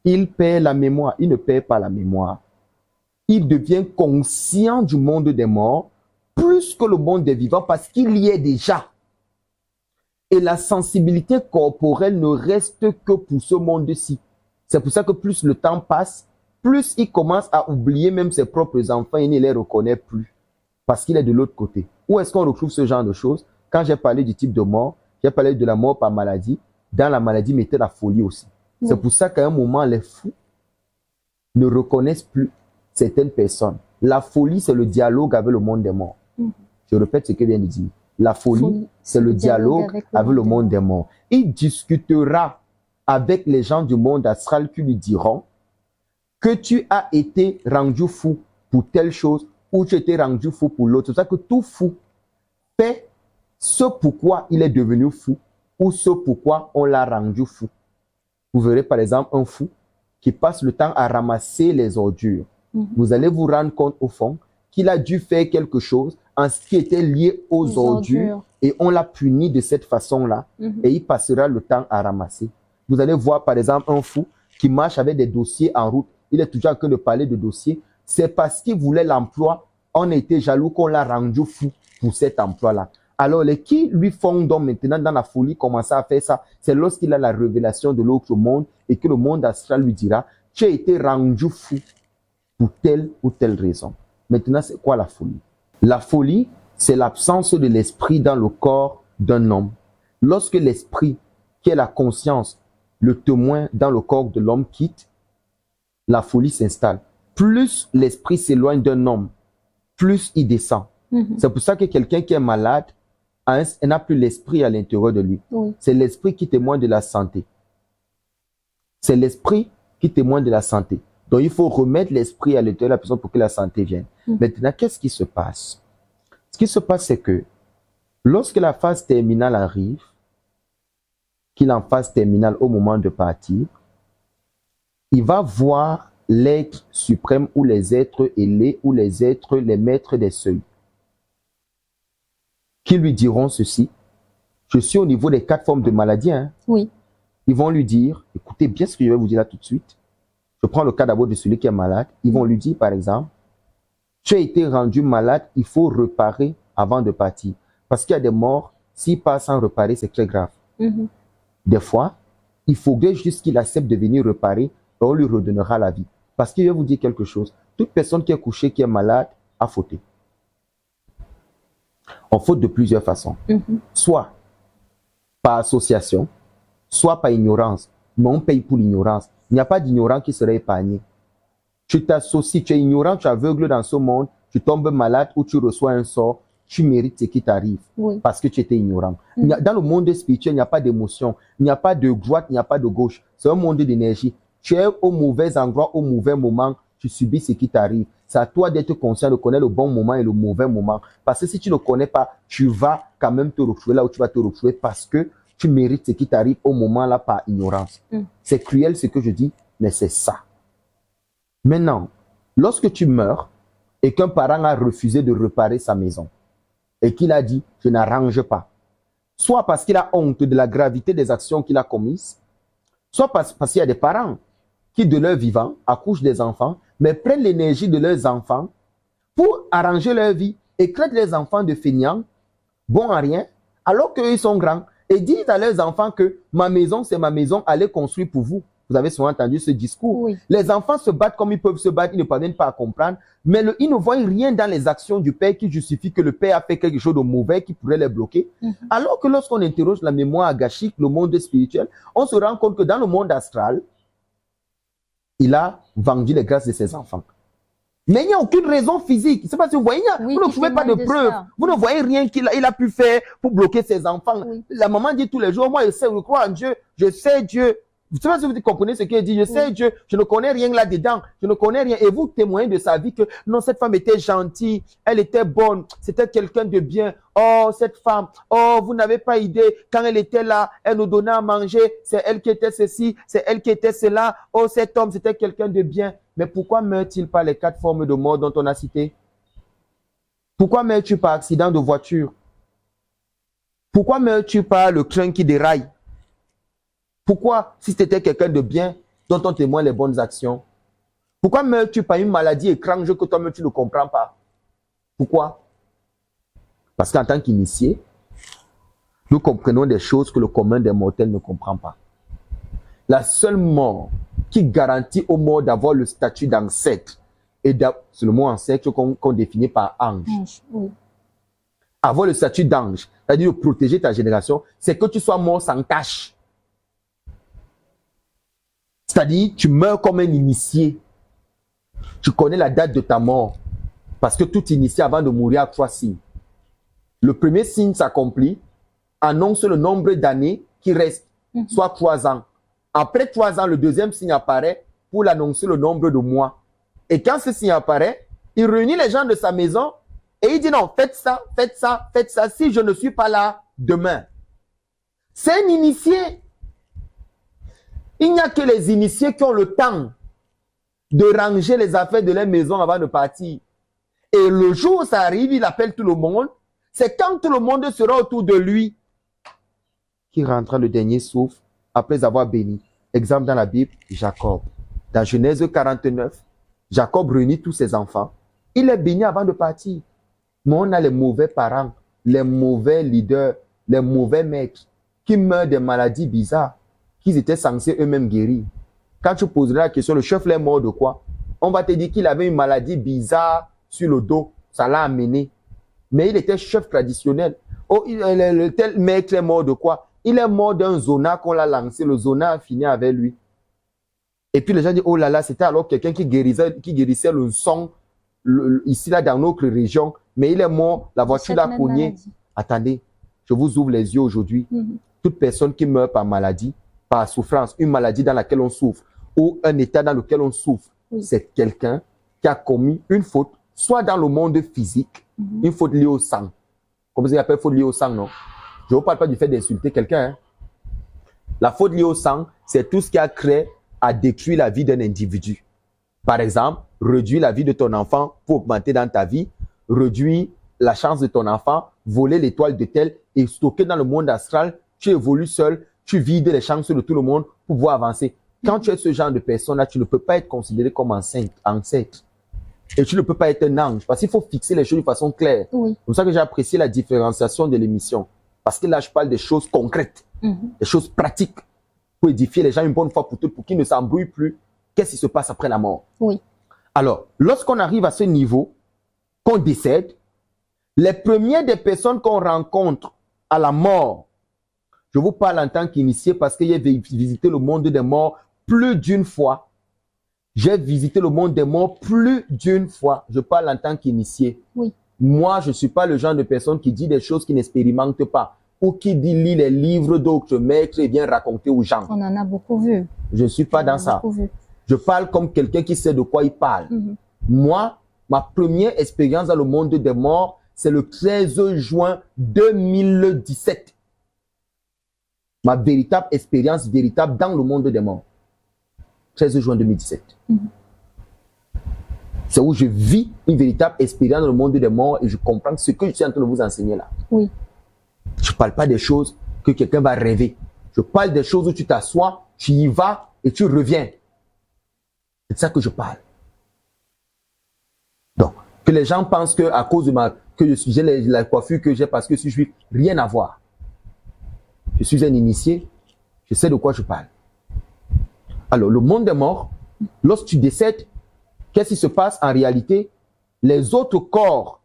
Il perd la mémoire. Il ne perd pas la mémoire. Il devient conscient du monde des morts plus que le monde des vivants parce qu'il y est déjà. Et la sensibilité corporelle ne reste que pour ce monde-ci. C'est pour ça que plus le temps passe, plus il commence à oublier même ses propres enfants et ne les reconnaît plus. Parce qu'il est de l'autre côté. Où est-ce qu'on retrouve ce genre de choses? Quand j'ai parlé du type de mort, j'ai parlé de la mort par maladie. Dans la maladie, mettez la folie aussi. C'est pour ça qu'à un moment, les fous ne reconnaissent plus certaines personnes. La folie, c'est le dialogue avec le monde des morts. Je répète ce que vient de dire. La folie, c'est le dialogue avec le monde des morts. Il discutera avec les gens du monde astral qui lui diront que tu as été rendu fou pour telle chose ou tu as été rendu fou pour l'autre. C'est ça que tout fou fait ce pourquoi il est devenu fou ou ce pourquoi on l'a rendu fou. Vous verrez par exemple un fou qui passe le temps à ramasser les ordures. Vous allez vous rendre compte au fond qu'il a dû faire quelque chose en ce qui était lié aux ordures et on l'a puni de cette façon-là et il passera le temps à ramasser. Vous allez voir par exemple un fou qui marche avec des dossiers en route. Il est toujours en train de parler de dossiers. C'est parce qu'il voulait l'emploi, on a été jaloux qu'on l'a rendu fou pour cet emploi-là. Alors, les qui lui font donc maintenant dans la folie commencer à faire ça, c'est lorsqu'il a la révélation de l'autre monde et que le monde astral lui dira, tu as été rendu fou pour telle ou telle raison. Maintenant, c'est quoi la folie? La folie, c'est l'absence de l'esprit dans le corps d'un homme. Lorsque l'esprit, qui est la conscience, le témoin dans le corps de l'homme quitte, la folie s'installe. Plus l'esprit s'éloigne d'un homme, plus il descend. C'est pour ça que quelqu'un qui est malade n'a plus l'esprit à l'intérieur de lui. C'est l'esprit qui témoigne de la santé. C'est l'esprit qui témoigne de la santé. Donc, il faut remettre l'esprit à l'intérieur de la personne pour que la santé vienne. Maintenant, qu'est-ce qui se passe? Ce qui se passe, c'est que lorsque la phase terminale arrive, qu'il est en phase terminale au moment de partir, il va voir l'être suprême ou les êtres ailés ou les êtres, les maîtres des seuils, qui lui diront ceci: Je suis au niveau des 4 formes de maladie. Hein. Oui. Ils vont lui dire, écoutez bien ce que je vais vous dire là tout de suite. Je prends le cas d'abord de celui qui est malade. Ils vont lui dire, par exemple, tu as été rendu malade, il faut réparer avant de partir. Parce qu'il y a des morts, s'ils passent sans réparer, c'est très grave. Des fois, il faudrait juste qu'il accepte de venir réparer et on lui redonnera la vie. Parce qu'il va vous dire quelque chose. Toute personne qui est couchée, qui est malade, a fauté. On faute de plusieurs façons. Soit par association, soit par ignorance. Mais on paye pour l'ignorance. Il n'y a pas d'ignorant qui serait épargné. Tu t'associes, tu es ignorant, tu es aveugle dans ce monde, tu tombes malade ou tu reçois un sort, tu mérites ce qui t'arrive parce que tu étais ignorant. Dans le monde spirituel, il n'y a pas d'émotion, il n'y a pas de droite, il n'y a pas de gauche. C'est un monde d'énergie. Tu es au mauvais endroit, au mauvais moment, tu subis ce qui t'arrive. C'est à toi d'être conscient de connaître le bon moment et le mauvais moment. Parce que si tu ne connais pas, tu vas quand même te retrouver là où tu vas te retrouver parce que tu mérites ce qui t'arrive au moment là par ignorance. C'est cruel ce que je dis, mais c'est ça. Maintenant, lorsque tu meurs et qu'un parent a refusé de réparer sa maison et qu'il a dit, je n'arrange pas, soit parce qu'il a honte de la gravité des actions qu'il a commises, soit parce qu'il y a des parents qui, de leur vivant, accouchent des enfants, mais prennent l'énergie de leurs enfants pour arranger leur vie et traitent les enfants de feignants, bons à rien, alors qu'eux, ils sont grands, et disent à leurs enfants que ma maison, c'est ma maison, allez construire pour vous. Vous avez souvent entendu ce discours. Les enfants se battent comme ils peuvent se battre, ils ne parviennent pas à comprendre, mais ils ne voient rien dans les actions du père qui justifie que le père a fait quelque chose de mauvais qui pourrait les bloquer. Alors que lorsqu'on interroge la mémoire agashique, le monde spirituel, on se rend compte que dans le monde astral, il a vendu les grâces de ses enfants. Mais il n'y a aucune raison physique. C'est parce que vous voyez, vous ne trouvez pas de preuves. Vous ne voyez rien qu'il a pu faire pour bloquer ses enfants. La maman dit tous les jours, moi je crois en Dieu, je sais Dieu. Vous savez si vous comprenez ce qu'elle dit, je sais Dieu, je ne connais rien là-dedans, je ne connais rien. Et vous témoignez de sa vie que non, cette femme était gentille, elle était bonne, c'était quelqu'un de bien. Oh, cette femme, oh, vous n'avez pas idée, quand elle était là, elle nous donnait à manger, c'est elle qui était ceci, c'est elle qui était cela. Oh, cet homme, c'était quelqu'un de bien. Mais pourquoi meurt-il par les 4 formes de mort dont on a cité? Pourquoi meurs-tu par accident de voiture? Pourquoi meurs-tu par le train qui déraille? Pourquoi, si c'était quelqu'un de bien, dont on témoigne les bonnes actions? Pourquoi meurs-tu par une maladie étrange que toi-même tu ne comprends pas? Pourquoi? Parce qu'en tant qu'initié, nous comprenons des choses que le commun des mortels ne comprend pas. La seule mort qui garantit aux morts d'avoir le statut d'ancêtre, et c'est le mot ancêtre qu'on définit par ange. Avoir le statut d'ange, c'est-à-dire de protéger ta génération, c'est que tu sois mort sans tache. C'est-à-dire, tu meurs comme un initié. Tu connais la date de ta mort. Parce que tout initié avant de mourir a 3 signes. Le premier signe s'accomplit, annonce le nombre d'années qui restent, soit 3 ans. Après 3 ans, le deuxième signe apparaît pour l'annoncer le nombre de mois. Et quand ce signe apparaît, il réunit les gens de sa maison et il dit non, faites ça, faites ça, faites ça, si je ne suis pas là demain. C'est un initié. Il n'y a que les initiés qui ont le temps de ranger les affaires de leur maison avant de partir. Et le jour où ça arrive, il appelle tout le monde. C'est quand tout le monde sera autour de lui qu'il rentrera le dernier souffle après avoir béni. Exemple dans la Bible, Jacob. Dans Genèse 49, Jacob réunit tous ses enfants. Il est béni avant de partir. Mais on a les mauvais parents, les mauvais leaders, les mauvais maîtres qui meurent des maladies bizarres qu'ils étaient censés eux-mêmes guérir. Quand tu poseras la question, le chef est mort de quoi? On va te dire qu'il avait une maladie bizarre sur le dos. Ça l'a amené. Mais il était chef traditionnel. Oh, tel maître est mort de quoi? Il est mort d'un zona qu'on l'a lancé. Le zona a fini avec lui. Et puis les gens disent, oh là là, c'était alors quelqu'un qui guérissait le son ici là dans notre région. Mais il est mort, la voiture l'a cogné. Attendez, je vous ouvre les yeux aujourd'hui. Toute personne qui meurt par maladie, par souffrance, une maladie dans laquelle on souffre, ou un état dans lequel on souffre, c'est quelqu'un qui a commis une faute, soit dans le monde physique, une faute liée au sang. Comme vous appelez faute liée au sang, non? Je ne vous parle pas du fait d'insulter quelqu'un. Hein? La faute liée au sang, c'est tout ce qui a créé à détruire la vie d'un individu. Par exemple, réduire la vie de ton enfant pour augmenter dans ta vie, réduire la chance de ton enfant, voler l'étoile de tel et stocker dans le monde astral. Tu évolues seul, tu vides les chances de tout le monde pour pouvoir avancer. Quand tu es ce genre de personne-là, tu ne peux pas être considéré comme ancêtre. Et tu ne peux pas être un ange. Parce qu'il faut fixer les choses de façon claire. Oui. C'est pour ça que j'ai apprécié la différenciation de l'émission. Parce que là, je parle des choses concrètes, des choses pratiques, pour édifier les gens une bonne fois pour toutes, pour qu'ils ne s'embrouillent plus. Qu'est-ce qui se passe après la mort? Oui. Alors, lorsqu'on arrive à ce niveau, qu'on décède, les premières des personnes qu'on rencontre à la mort, je vous parle en tant qu'initié parce que j'ai visité le monde des morts plus d'une fois. J'ai visité le monde des morts plus d'une fois. Je parle en tant qu'initié. Oui. Moi, je ne suis pas le genre de personne qui dit des choses qu'il n'expérimente pas ou qui lit les livres d'autres maîtres et vient raconter aux gens. On en a beaucoup vu. Je ne suis pas dans ça. Je parle comme quelqu'un qui sait de quoi il parle. Moi, ma première expérience dans le monde des morts, c'est le 13 juin 2017. Ma véritable expérience véritable dans le monde des morts. 13 juin 2017. C'est où je vis une véritable expérience dans le monde des morts et je comprends ce que je suis en train de vous enseigner là. Oui. Je ne parle pas des choses que quelqu'un va rêver. Je parle des choses où tu t'assois, tu y vas et tu reviens. C'est de ça que je parle. Donc, que les gens pensent que à cause de j'ai la coiffure que j'ai parce que je suis rien à voir. Je suis un initié, je sais de quoi je parle. Alors, le monde des morts, lorsque tu décèdes, qu'est-ce qui se passe en réalité? Les autres corps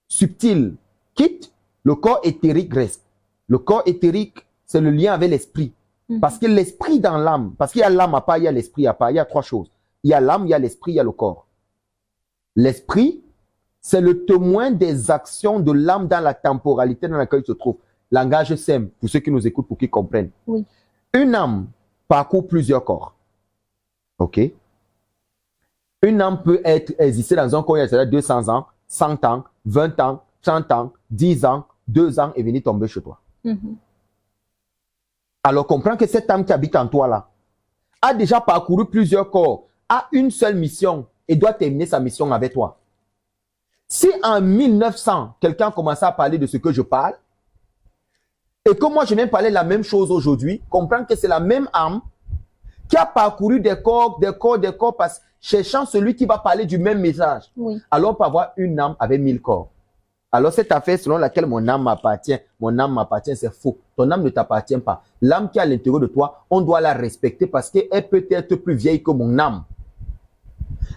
subtils quittent, le corps éthérique reste. Le corps éthérique, c'est le lien avec l'esprit. Parce que l'esprit dans l'âme, parce qu'il y a l'âme à part, il y a l'esprit à part, il y a trois choses. Il y a l'âme, il y a l'esprit, il y a le corps. L'esprit, c'est le témoin des actions de l'âme dans la temporalité dans laquelle il se trouve. Langage simple, pour ceux qui nous écoutent, pour qu'ils comprennent. Oui. Une âme parcourt plusieurs corps. OK? Une âme peut exister dans un corps il y a 200 ans, 100 ans, 20 ans, 30 ans, 10 ans, 2 ans et venir tomber chez toi. Alors comprends que cette âme qui habite en toi là a déjà parcouru plusieurs corps, a une seule mission et doit terminer sa mission avec toi. Si en 1900, quelqu'un commençait à parler de ce que je parle, et que moi je viens parler la même chose aujourd'hui, comprends que c'est la même âme qui a parcouru des corps, cherchant celui qui va parler du même message. Oui. Alors on peut avoir une âme avec 1000 corps. Alors cette affaire selon laquelle mon âme m'appartient, c'est faux. Ton âme ne t'appartient pas. L'âme qui est à l'intérieur de toi, on doit la respecter parce qu'elle peut être plus vieille que mon âme.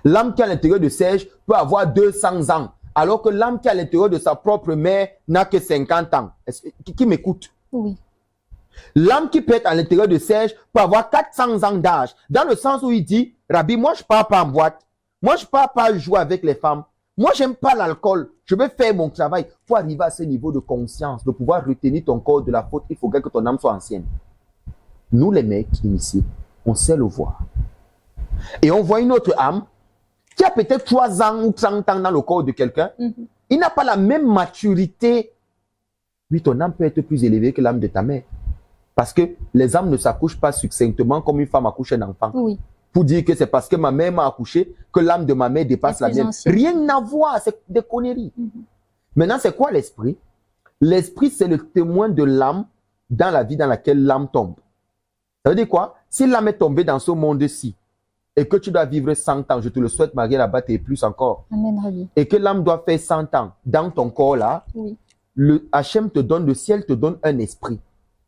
L'âme qui est à l'intérieur de Serge peut avoir 200 ans, alors que l'âme qui est à l'intérieur de sa propre mère n'a que 50 ans. Qui m'écoute? Oui. L'âme qui peut être à l'intérieur de Serge peut avoir 400 ans d'âge, dans le sens où il dit, Rabbi, moi je ne pars pas en boîte, moi je ne pars pas jouer avec les femmes, moi j'aime pas l'alcool, je vais faire mon travail. Pour arriver à ce niveau de conscience, de pouvoir retenir ton corps de la faute, il faudrait que ton âme soit ancienne. Nous les mecs initiés, on sait le voir. Et on voit une autre âme qui a peut-être 3 ans ou 30 ans dans le corps de quelqu'un, il n'a pas la même maturité. Oui, ton âme peut être plus élevée que l'âme de ta mère. Parce que les âmes ne s'accouchent pas succinctement comme une femme accouche un enfant. Oui. Pour dire que c'est parce que ma mère m'a accouché que l'âme de ma mère dépasse la mienne. Rien à voir, c'est des conneries. Maintenant, c'est quoi l'esprit? L'esprit, c'est le témoin de l'âme dans la vie dans laquelle l'âme tombe. Ça veut dire quoi? Si l'âme est tombée dans ce monde-ci et que tu dois vivre 100 ans, je te le souhaite, Marie, là-bas, et plus encore. Amen, Rabbi. Et que l'âme doit faire 100 ans dans ton corps-là, oui. Le Hachem te donne, le ciel te donne un esprit.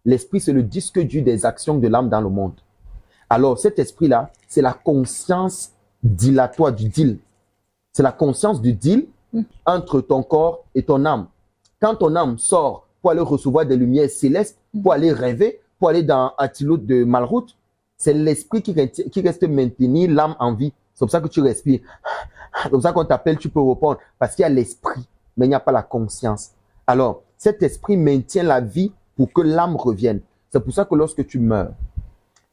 L'esprit, c'est le disque dur des actions de l'âme dans le monde. Alors, cet esprit-là, c'est la conscience dilatoire du deal. C'est la conscience du deal entre ton corps et ton âme. Quand ton âme sort pour aller recevoir des lumières célestes, pour aller rêver, pour aller dans Attilot de Malroute, c'est l'esprit qui reste maintenir l'âme en vie. C'est pour ça que tu respires. C'est pour ça qu'on t'appelle, tu peux répondre. Parce qu'il y a l'esprit, mais il n'y a pas la conscience. Alors, cet esprit maintient la vie pour que l'âme revienne. C'est pour ça que lorsque tu meurs,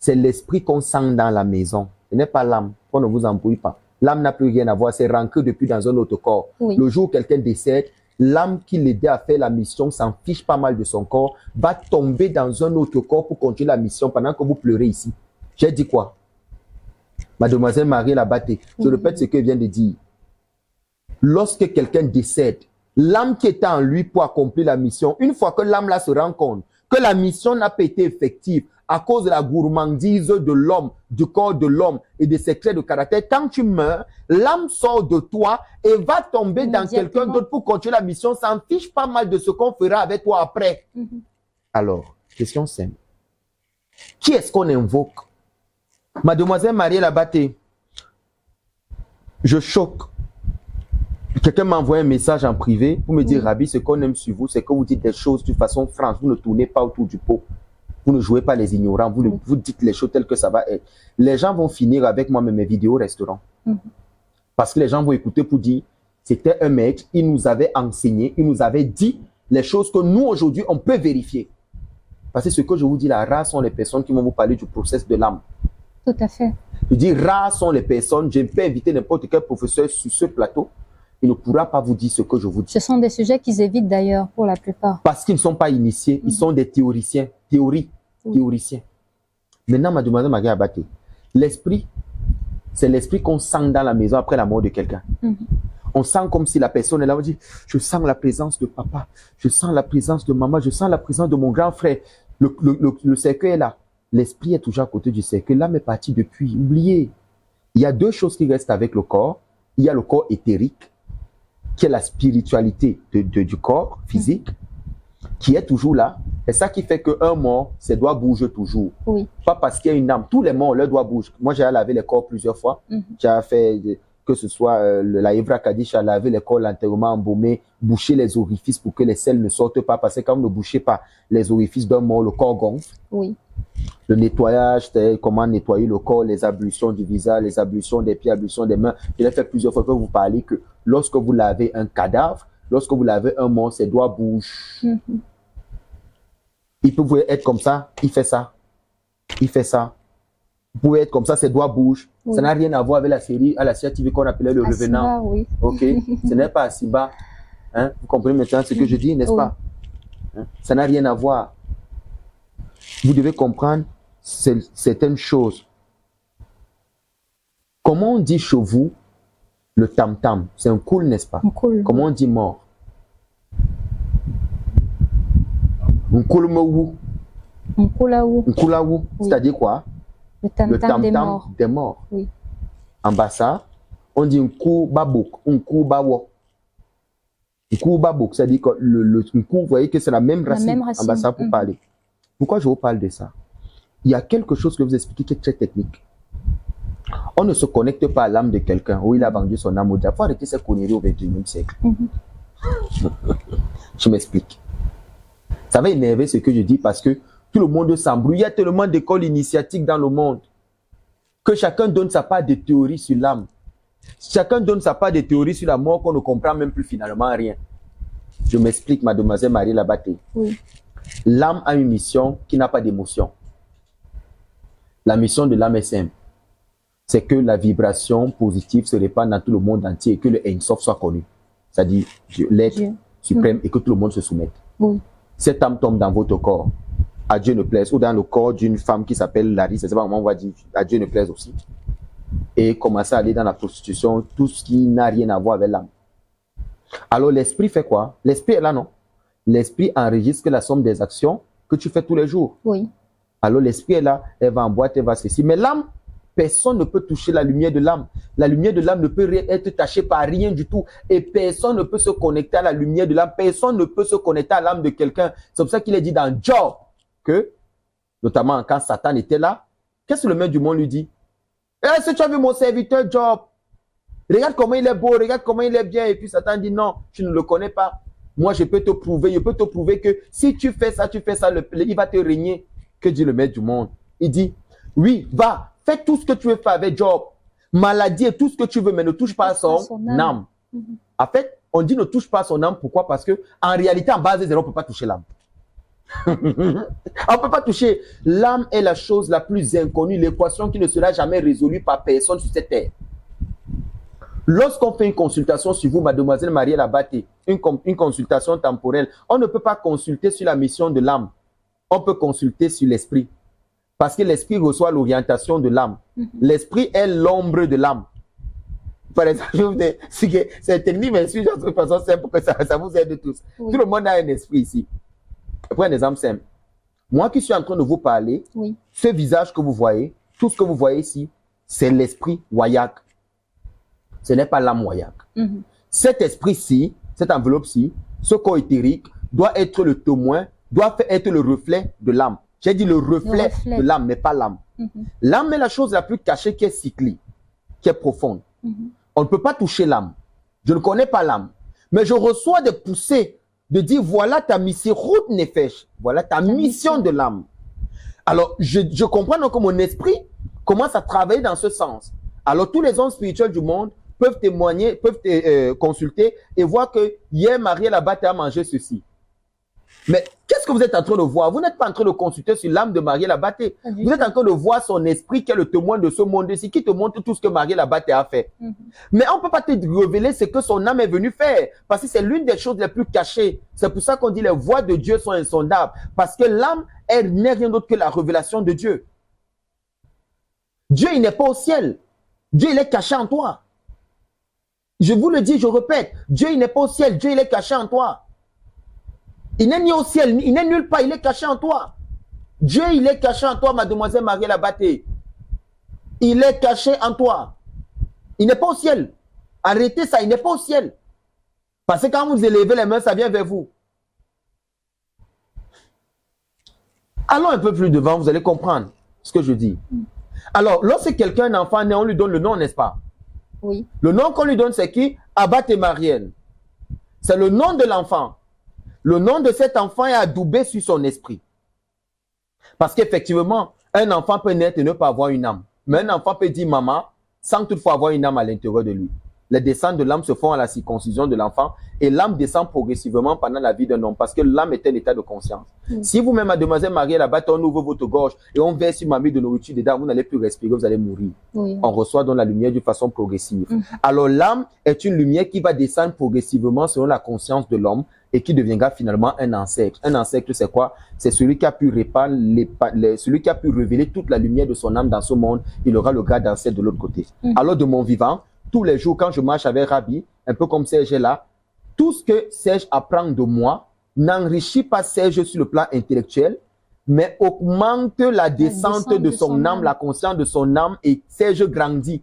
c'est l'esprit qu'on sent dans la maison. Ce n'est pas l'âme. On ne vous embrouille pas. L'âme n'a plus rien à voir. C'est rancé depuis dans un autre corps. Oui. Le jour où quelqu'un décède, l'âme qui l'aidait à faire la mission s'en fiche pas mal de son corps, va tomber dans un autre corps pour continuer la mission pendant que vous pleurez ici. J'ai dit quoi? Mademoiselle Marie Labaté, je répète ce que vient de dire. Lorsque quelqu'un décède, l'âme qui était en lui pour accomplir la mission, une fois que l'âme là se rend compte que la mission n'a pas été effective à cause de la gourmandise de l'homme, du corps de l'homme et des secrets de caractère, quand tu meurs, l'âme sort de toi et va tomber dans quelqu'un d'autre pour continuer la mission, s'en fiche pas mal de ce qu'on fera avec toi après. Alors, question simple. Qui est-ce qu'on invoque? Mademoiselle Marielle Abaté, je choque. Quelqu'un m'a envoyé un message en privé pour me dire, Rabbi, ce qu'on aime sur vous, c'est que vous dites des choses de façon franche, vous ne tournez pas autour du pot. Vous ne jouez pas les ignorants, vous dites les choses telles que ça va être. Les gens vont finir avec moi, mais mes vidéos resteront. Parce que les gens vont écouter pour dire, c'était un mec, il nous avait enseigné, il nous avait dit les choses que nous, aujourd'hui, on peut vérifier. Parce que ce que je vous dis là, rares sont les personnes qui vont vous parler du processus de l'âme. Tout à fait. Je dis, rares sont les personnes, je peux inviter n'importe quel professeur sur ce plateau, il ne pourra pas vous dire ce que je vous dis. Ce sont des sujets qu'ils évitent d'ailleurs pour la plupart. Parce qu'ils ne sont pas initiés, ils sont des théoriciens, théoriciens. Maintenant, mademoiselle Marie Abaté, l'esprit, c'est l'esprit qu'on sent dans la maison après la mort de quelqu'un. On sent comme si la personne est là, on dit, je sens la présence de papa, je sens la présence de maman, je sens la présence de mon grand frère. Le cercueil est là. L'esprit est toujours à côté du cercueil. L'âme est partie depuis. Oubliez. Il y a deux choses qui restent avec le corps. Il y a le corps éthérique, qui est la spiritualité du corps physique, qui est toujours là. Et ça qui fait qu'un mort, ses doigts bougent toujours. Oui. Pas parce qu'il y a une âme. Tous les morts, leurs doigts bougent. Moi, j'ai lavé les corps plusieurs fois. J'ai fait, que ce soit la Evra Kaddish, a lavé les corps, l'enterrement embaumé, boucher les orifices pour que les selles ne sortent pas. Parce que quand vous ne bouchez pas les orifices d'un mort, le corps gonfle. Oui. Le nettoyage, c'est comment nettoyer le corps, les ablutions du visage, les ablutions des pieds, ablutions des mains. Je l'ai fait plusieurs fois. Je peux vous parler que lorsque vous lavez un cadavre, lorsque vous lavez un mort, ses doigts bougent. Il peut être comme ça, il fait ça. Il fait ça. Vous pouvez être comme ça, ses doigts bougent. Ça n'a rien à voir avec la série, à la TV qu'on appelait Le Revenant. Oui. Ok? Ce n'est pas Asiba. Hein? Vous comprenez maintenant ce que je dis, n'est-ce pas? Hein? Ça n'a rien à voir. Vous devez comprendre certaines choses. Comment on dit chez vous le tam-tam? C'est un cool, n'est-ce pas? Comment on dit mort? Un cool mou. Un coulaou. Un coulaou. C'est-à-dire quoi? Le tam-tam des morts. Oui. En bassa, on dit un coup babouk, un coup bawo. Un coup babouk, c'est-à-dire que un coup, vous voyez que c'est la même racine en bassa pour parler. Pourquoi je vous parle de ça? Il y a quelque chose que vous expliquez qui est très technique. On ne se connecte pas à l'âme de quelqu'un où il a vendu son âme au diable. Il faut arrêter ces conneries au XXIe siècle. Je m'explique. Ça va énerver ce que je dis parce que tout le monde s'embrouille. Il y a tellement d'écoles initiatiques dans le monde que chacun donne sa part de théorie sur l'âme. Chacun donne sa part de théorie sur la mort qu'on ne comprend même plus finalement rien. Je m'explique, mademoiselle Marie Labaté. Oui. L'âme a une mission qui n'a pas d'émotion. La mission de l'âme est simple. C'est que la vibration positive se répande dans tout le monde entier et que le Ein-Sof soit connu. C'est-à-dire l'être suprême et que tout le monde se soumette. Oui. Cette âme tombe dans votre corps. À Dieu ne plaise. Ou dans le corps d'une femme qui s'appelle Larry. C'est pas comment on va dire. À Dieu ne plaise aussi. Et commencer à aller dans la prostitution. Tout ce qui n'a rien à voir avec l'âme. Alors l'esprit fait quoi? L'esprit est là, non? L'esprit enregistre la somme des actions que tu fais tous les jours. Oui. Alors l'esprit est là, elle va en boîte, elle va ceci. Mais l'âme, personne ne peut toucher la lumière de l'âme. La lumière de l'âme ne peut être tachée par rien du tout. Et personne ne peut se connecter à la lumière de l'âme. Personne ne peut se connecter à l'âme de quelqu'un. C'est pour ça qu'il est dit dans Job que, notamment quand Satan était là, qu'est-ce que le maître du monde lui dit? Est-ce que tu as vu mon serviteur Job? Regarde comment il est beau, regarde comment il est bien. Et puis Satan dit non, tu ne le connais pas. Moi, je peux te prouver que si tu fais ça, il va te régner. Que dit le maître du monde? Il dit, oui, va, fais tout ce que tu veux faire avec Job. Maladie et tout ce que tu veux, mais ne touche pas à son âme. En fait, on dit ne touche pas à son âme. Pourquoi? Parce que en réalité, en base de zéro, on ne peut pas toucher l'âme. On ne peut pas toucher. L'âme est la chose la plus inconnue, l'équation qui ne sera jamais résolue par personne sur cette terre. Lorsqu'on fait une consultation sur vous, mademoiselle Marielle Abaté, une consultation temporelle, on ne peut pas consulter sur la mission de l'âme. On peut consulter sur l'esprit. Parce que l'esprit reçoit l'orientation de l'âme. L'esprit est l'ombre de l'âme. par exemple, c'est technique, mais si de façon simple que ça vous aide tous. Oui. Tout le monde a un esprit ici. Prenez un exemple simple. Moi qui suis en train de vous parler, Oui. ce visage que vous voyez, tout ce que vous voyez ici, c'est l'esprit Wayak. Ce n'est pas l'âme Wayak. Cet esprit-ci, cette enveloppe-ci, ce corps éthérique, doit être le témoin, doit être le reflet de l'âme. J'ai dit le reflet de l'âme, mais pas l'âme. L'âme est la chose la plus cachée qui est cyclique, qui est profonde. On ne peut pas toucher l'âme. Je ne connais pas l'âme. Mais je reçois des poussées de dire voilà ta mission, route nefesh, voilà ta mission de l'âme. Alors, je comprends donc que mon esprit commence à travailler dans ce sens. Alors, tous les hommes spirituels du monde peuvent témoigner, peuvent consulter et voir que hier, Marie là-bas a mangé ceci. Mais qu'est-ce que vous êtes en train de voir? Vous n'êtes pas en train de consulter sur l'âme de Marie Labaté. Vous êtes en train de voir son esprit qui est le témoin de ce monde ici, qui te montre tout ce que Marie Labaté a fait. Mais on ne peut pas te révéler ce que son âme est venue faire, parce que c'est l'une des choses les plus cachées. C'est pour ça qu'on dit les voies de Dieu sont insondables, parce que l'âme, elle n'est rien d'autre que la révélation de Dieu. Dieu, il n'est pas au ciel. Dieu, il est caché en toi. Je vous le dis, je répète, Dieu, il n'est pas au ciel. Dieu, il est caché en toi. Il n'est ni au ciel, il n'est nulle part, il est caché en toi. Dieu, il est caché en toi, mademoiselle Marie Labaté. Il est caché en toi. Il n'est pas au ciel. Arrêtez ça, il n'est pas au ciel. Parce que quand vous élevez les mains, ça vient vers vous. Allons un peu plus devant, vous allez comprendre ce que je dis. Alors, lorsque quelqu'un, un enfant naît, on lui donne le nom, n'est-ce pas? Oui. Le nom qu'on lui donne, c'est qui? Abaté Marielle. C'est le nom de l'enfant. Le nom de cet enfant est adoubé sur son esprit. Parce qu'effectivement, un enfant peut naître et ne pas avoir une âme. Mais un enfant peut dire maman sans toutefois avoir une âme à l'intérieur de lui. Les descentes de l'âme se font à la circoncision de l'enfant et l'âme descend progressivement pendant la vie d'un homme parce que l'âme est un état de conscience. Si vous-même, mademoiselle Marie, là-bas, on ouvre votre gorge et on verse une mamie de nourriture dedans, vous n'allez plus respirer, vous allez mourir. On reçoit donc la lumière d'une façon progressive. Alors l'âme est une lumière qui va descendre progressivement selon la conscience de l'homme et qui deviendra finalement un ancêtre. Un ancêtre, c'est quoi? C'est celui qui a pu répandre, celui qui a pu révéler toute la lumière de son âme dans ce monde. Il aura le grade d'ancêtre de l'autre côté. Alors de mon vivant, tous les jours, quand je marche avec Rabbi, un peu comme Serge est là, tout ce que Serge apprend de moi n'enrichit pas Serge sur le plan intellectuel, mais augmente la descente de son âme, la conscience de son âme, et Serge grandit.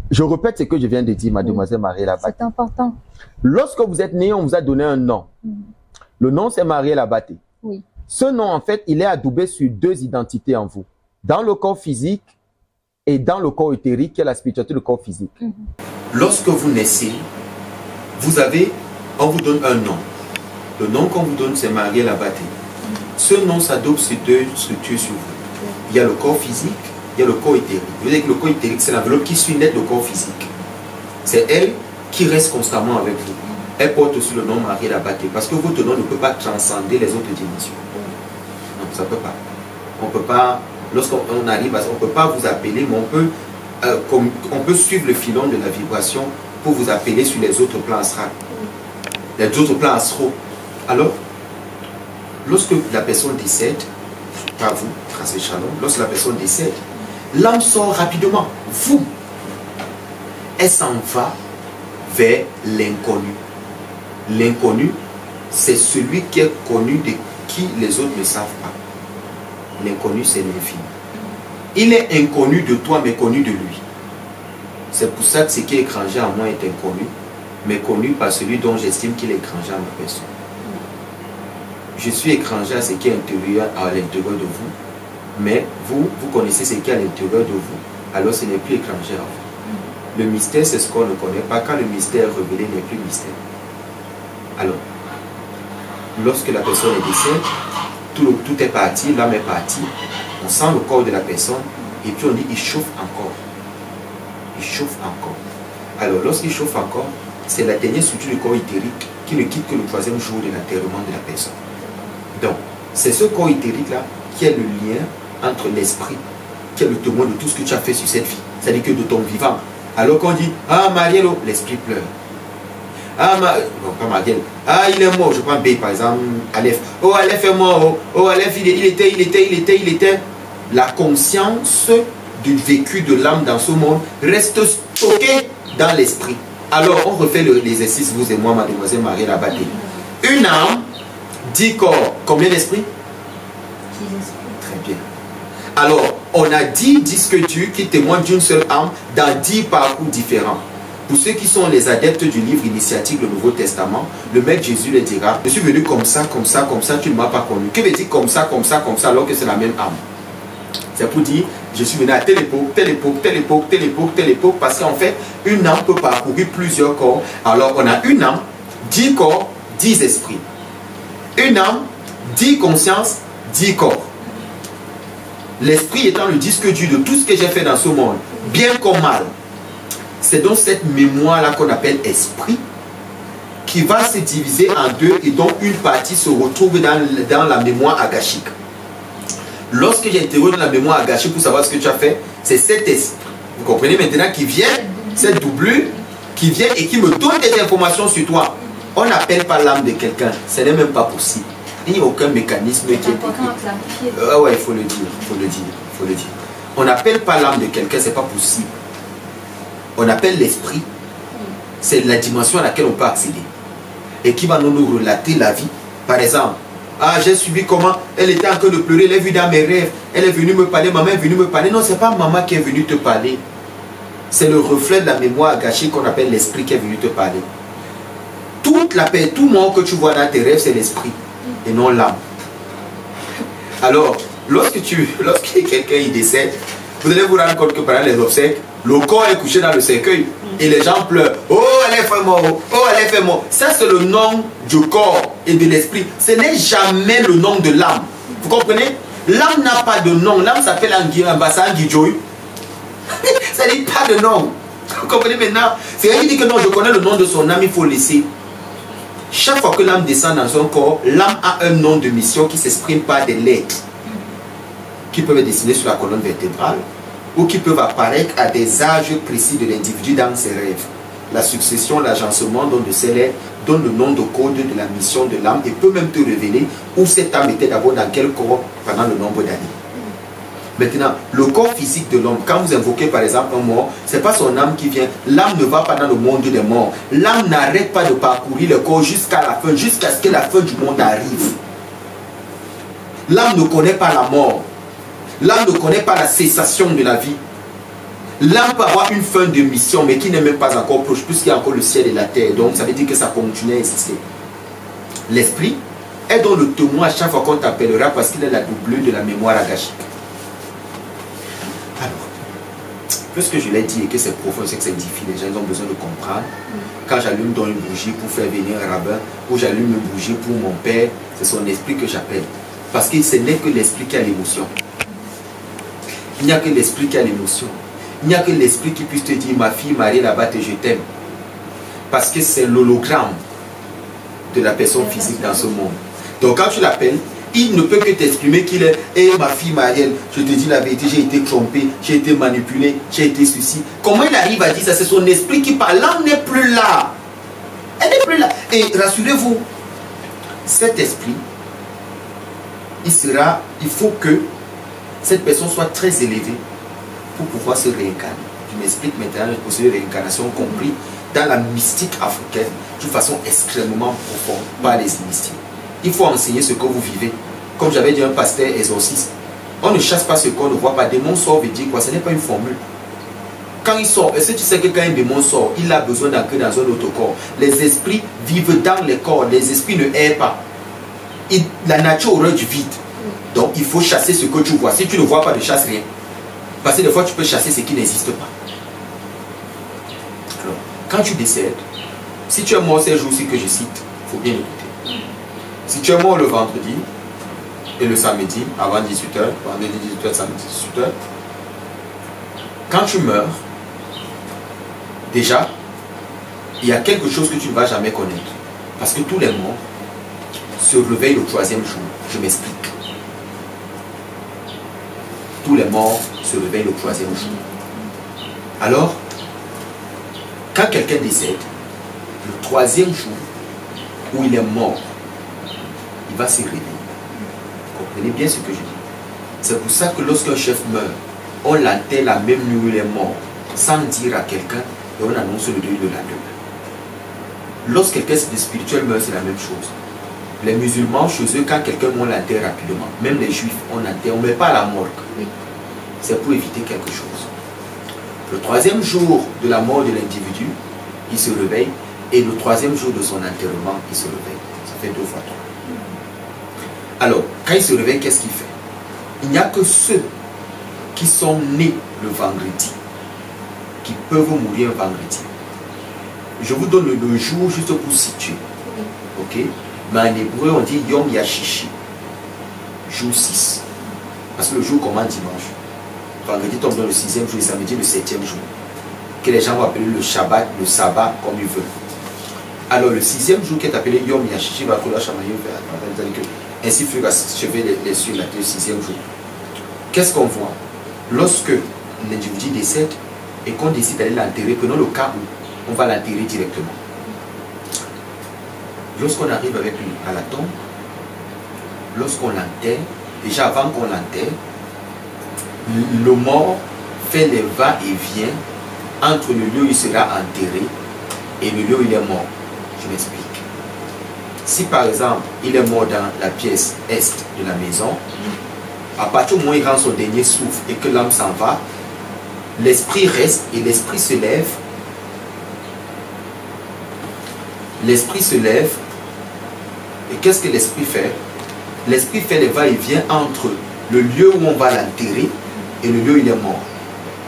Je répète ce que je viens de dire, mademoiselle Marie Labaté. C'est important. Lorsque vous êtes né, on vous a donné un nom. Le nom, c'est Marie Labaté. Ce nom, en fait, il est adoubé sur deux identités en vous. Dans le corps physique, et dans le corps éthérique, qui est la spiritualité du corps physique. Lorsque vous naissez, on vous donne un nom. Le nom qu'on vous donne, c'est Marie Labaté. Ce nom s'adoube sur deux structures sur vous. Il y a le corps physique, il y a le corps éthérique. Vous voyez que le corps éthérique, c'est l'enveloppe qui suit net le corps physique. C'est elle qui reste constamment avec vous. Elle porte aussi le nom Marie Labaté, parce que votre nom ne peut pas transcender les autres dimensions. Non, ça ne peut pas. On ne peut pas... Lorsqu'on arrive on ne peut pas vous appeler, mais on peut suivre le filon de la vibration pour vous appeler sur les autres plans astrales. Les autres plans astraux. Alors, lorsque la personne décède, pas vous, tracez Shalom, lorsque la personne décède, l'âme sort rapidement. Vous, elle s'en va vers l'inconnu. L'inconnu, c'est celui qui est connu de qui les autres ne savent pas. L'inconnu, c'est l'infini. Il est inconnu de toi, mais connu de lui. C'est pour ça que ce qui est étranger à moi est inconnu, mais connu par celui dont j'estime qu'il est étranger à ma personne. Je suis étranger à ce qui est intérieur à l'intérieur de vous, mais vous connaissez ce qui est à l'intérieur de vous, alors ce n'est plus étranger à vous. Le mystère, c'est ce qu'on ne connaît pas. Quand le mystère est révélé, il n'est plus mystère. Alors, lorsque la personne est décédée, tout est parti, l'âme est partie, on sent le corps de la personne et puis on dit il chauffe encore. Il chauffe encore. Alors lorsqu'il chauffe encore, c'est la dernière structure du corps éthérique qui ne quitte que le troisième jour de l'enterrement de la personne. Donc, c'est ce corps éthérique-là qui est le lien entre l'esprit, qui est le témoin de tout ce que tu as fait sur cette vie, c'est-à-dire que de ton vivant. Alors qu'on dit, ah Marielle, l'esprit pleure. Ah, non, pas Marielle. Ah, il est mort. Je prends B par exemple, Aleph. Oh, Aleph est mort. Oh, Aleph, il était. La conscience du vécu de l'âme dans ce monde reste stocké dans l'esprit. Alors, on refait l'exercice, vous et moi, mademoiselle Marie Labaté. Une âme, 10 corps, combien d'esprits? 10 esprits. Très bien. Alors, on a 10 disques durs qui témoignent d'une seule âme dans 10 parcours différents. Pour ceux qui sont les adeptes du livre initiatique, le Nouveau Testament, le Maître Jésus leur dira, je suis venu comme ça, tu ne m'as pas connu. Que veut dire comme ça, alors que c'est la même âme? C'est pour dire, je suis venu à telle époque, telle époque, telle époque, telle époque, telle époque, parce qu'en fait, une âme peut parcourir plusieurs corps. Alors, on a une âme, 10 corps, 10 esprits. Une âme, 10 consciences, 10 corps. L'esprit étant le disque dur de tout ce que j'ai fait dans ce monde, bien comme mal. C'est donc cette mémoire-là qu'on appelle esprit, qui va se diviser en deux et dont une partie se retrouve dans la mémoire agashique. Lorsque j'interroge dans la mémoire agashique pour savoir ce que tu as fait, c'est cet esprit, vous comprenez maintenant, qui vient, cette doublure, qui vient et qui me donne des informations sur toi. On n'appelle pas l'âme de quelqu'un, ce n'est même pas possible. Il n'y a aucun mécanisme qui est... ouais, il faut le dire. On n'appelle pas l'âme de quelqu'un, c'est pas possible. On appelle l'esprit. C'est la dimension à laquelle on peut accéder. Et qui va nous relater la vie. Par exemple, ah, j'ai suivi comment elle était en train de pleurer, elle est venue dans mes rêves, elle est venue me parler, maman est venue me parler. Non, c'est pas maman qui est venue te parler. C'est le reflet de la mémoire gâchée qu'on appelle l'esprit qui est venu te parler. Toute la paix, tout le monde que tu vois dans tes rêves, c'est l'esprit et non l'âme. Alors, lorsque quelqu'un il décède, vous allez vous rendre compte que pendant les obsèques, le corps est couché dans le cercueil et les gens pleurent. Oh, elle est fait mort. Oh, elle est fait mort. Ça, c'est le nom du corps et de l'esprit. Ce n'est jamais le nom de l'âme. Vous comprenez? L'âme n'a pas de nom. L'âme s'appelle Angidjoy. Ça dit pas de nom. Vous comprenez maintenant? C'est rien qui dit que non, je connais le nom de son âme, il faut laisser. Chaque fois que l'âme descend dans son corps, l'âme a un nom de mission qui s'exprime par des lettres qui peuvent être dessinées sur la colonne vertébrale ou qui peuvent apparaître à des âges précis de l'individu dans ses rêves. La succession, l'agencement de ces lettres donne le nom de code de la mission de l'âme et peut même te révéler où cette âme était d'abord dans quel corps pendant le nombre d'années. Maintenant, le corps physique de l'homme, quand vous invoquez par exemple un mort, ce n'est pas son âme qui vient. L'âme ne va pas dans le monde des morts. L'âme n'arrête pas de parcourir le corps jusqu'à la fin, jusqu'à ce que la fin du monde arrive. L'âme ne connaît pas la mort. L'âme ne connaît pas la cessation de la vie. L'âme peut avoir une fin de mission, mais qui n'est même pas encore proche, puisqu'il y a encore le ciel et la terre. Donc, ça veut dire que ça continue à exister. L'esprit est donc le témoin à chaque fois qu'on t'appellera parce qu'il est la doublure de la mémoire agashique. Alors, puisque je l'ai dit et que c'est profond, c'est que c'est difficile, les gens ont besoin de comprendre. Quand j'allume dans une bougie pour faire venir un rabbin, ou j'allume une bougie pour mon père, c'est son esprit que j'appelle. Parce que ce n'est que l'esprit qui a l'émotion. Il n'y a que l'esprit qui a l'émotion. Il n'y a que l'esprit qui puisse te dire, ma fille Marie là-bas, je t'aime. Parce que c'est l'hologramme de la personne physique dans ce monde. Donc quand tu l'appelles, il ne peut que t'exprimer qu'il est, et ma fille Marielle, je te dis la vérité, j'ai été trompé, j'ai été manipulé, j'ai été ceci. Comment il arrive à dire ça? C'est son esprit qui parle. L'âme n'est plus là. Elle n'est plus là. Et rassurez-vous, cet esprit, il faut que cette personne soit très élevée pour pouvoir se réincarner. Je m'explique maintenant le procédé de réincarnation compris dans la mystique africaine d'une façon extrêmement profonde par les initiés. Il faut enseigner ce que vous vivez. Comme j'avais dit un pasteur exorciste, on ne chasse pas ce qu'on ne voit pas. Démon sort veut dire quoi? Ce n'est pas une formule. Quand il sort, est-ce que tu sais que quand un démon sort, il a besoin d'entrer dans un autre corps? Les esprits vivent dans les corps. Les esprits ne errent pas. La nature aurait du vide. Donc il faut chasser ce que tu vois. Si tu ne vois pas, ne chasse rien. Parce que des fois tu peux chasser ce qui n'existe pas. Alors, quand tu décèdes, si tu es mort ces jours-ci que je cite, il faut bien écouter. Si tu es mort le vendredi et le samedi, avant 18h, vendredi 18h, samedi 18h, quand tu meurs, déjà, il y a quelque chose que tu ne vas jamais connaître. Parce que tous les morts se réveillent le troisième jour. Je m'explique. Tous les morts se réveillent le troisième jour. Alors, quand quelqu'un décède, le troisième jour où il est mort, il va se réveiller. Vous comprenez bien ce que je dis? C'est pour ça que lorsqu'un chef meurt, on l'enterre la même nuit où il est mort, sans dire à quelqu'un, et on annonce le deuil de la lendemain. Lorsque quelqu'un de spirituel meurt, c'est la même chose. Les musulmans, chez eux, quand quelqu'un meurt, on l'enterre rapidement. Même les juifs, on l'enterre, on ne met pas à la morgue. C'est pour éviter quelque chose. Le troisième jour de la mort de l'individu, il se réveille, et le troisième jour de son enterrement, il se réveille. Ça fait 2 fois 3. Alors, quand il se réveille, qu'est-ce qu'il fait? Il n'y a que ceux qui sont nés le vendredi qui peuvent mourir un vendredi. Je vous donne le jour juste pour situer. Ok? Mais en hébreu, on dit Yom Yashishi. Jour 6. Parce que le jour commence dimanche. Vendredi tombe dans le 6e jour et samedi le 7e jour. Que les gens vont appeler le Shabbat, le sabbat, comme ils veulent. Alors le 6e jour qui est appelé Yom Yashishi, va falloir chamailler ainsi fut achevé les cieux, le 6e jour. Qu'est-ce qu'on voit? Lorsque l'individu décède et qu'on décide d'aller l'enterrer, prenons le cas où on va l'enterrer directement. Lorsqu'on arrive avec lui à la tombe, lorsqu'on l'enterre, déjà avant qu'on l'enterre, le mort fait les va-et-vient entre le lieu où il sera enterré et le lieu où il est mort. Je m'explique. Si par exemple, il est mort dans la pièce est de la maison, à partir du moment où il rend son dernier souffle et que l'âme s'en va, l'esprit reste et l'esprit se lève. L'esprit se lève. Et qu'est-ce que l'esprit fait? L'esprit fait les va-et-vient entre le lieu où on va l'enterrer et le lieu où il est mort.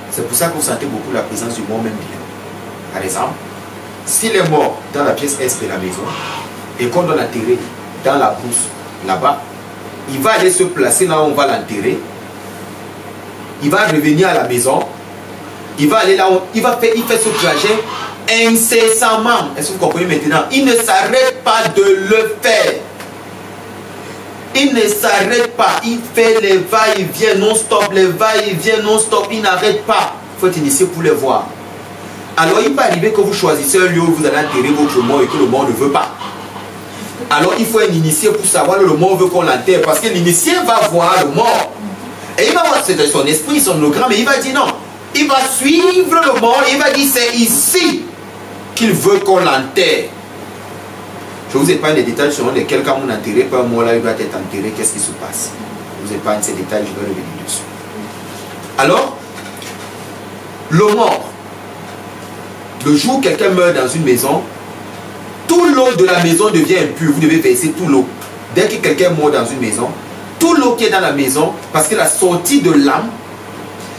C'est pour ça que vous sentez beaucoup la présence du mort même bien. Par exemple, s'il est mort dans la pièce est de la maison et qu'on doit l'enterrer dans la brousse là-bas, il va aller se placer là où on va l'enterrer. Il va revenir à la maison. Il va aller là où il fait ce trajet incessamment. Est-ce que vous comprenez maintenant? Il ne s'arrête pas de le faire. Il ne s'arrête pas. Il fait les va-et-vient non-stop, les va-et-vient non-stop. Il n'arrête pas. Il faut être initié pour les voir. Alors il peut arriver que vous choisissez un lieu où vous allez enterrer votre mort et que le mort ne veut pas. Alors il faut un initié pour savoir que le mort veut qu'on l'enterre. Parce que l'initié va voir le mort. Et il va voir son esprit, son hologramme, et il va dire non. Il va suivre le mort et il va dire c'est ici qu'il veut qu'on l'enterre. Je vous épargne les détails selon lesquels quand on enterré par un mort là, il doit être enterré, qu'est-ce qui se passe? Je vous épargne ces détails, je vais revenir dessus. Alors, le mort, le jour où quelqu'un meurt dans une maison, tout l'eau de la maison devient impure. Vous devez verser tout l'eau. Dès que quelqu'un est mort dans une maison, tout l'eau qui est dans la maison, parce que la sortie de l'âme,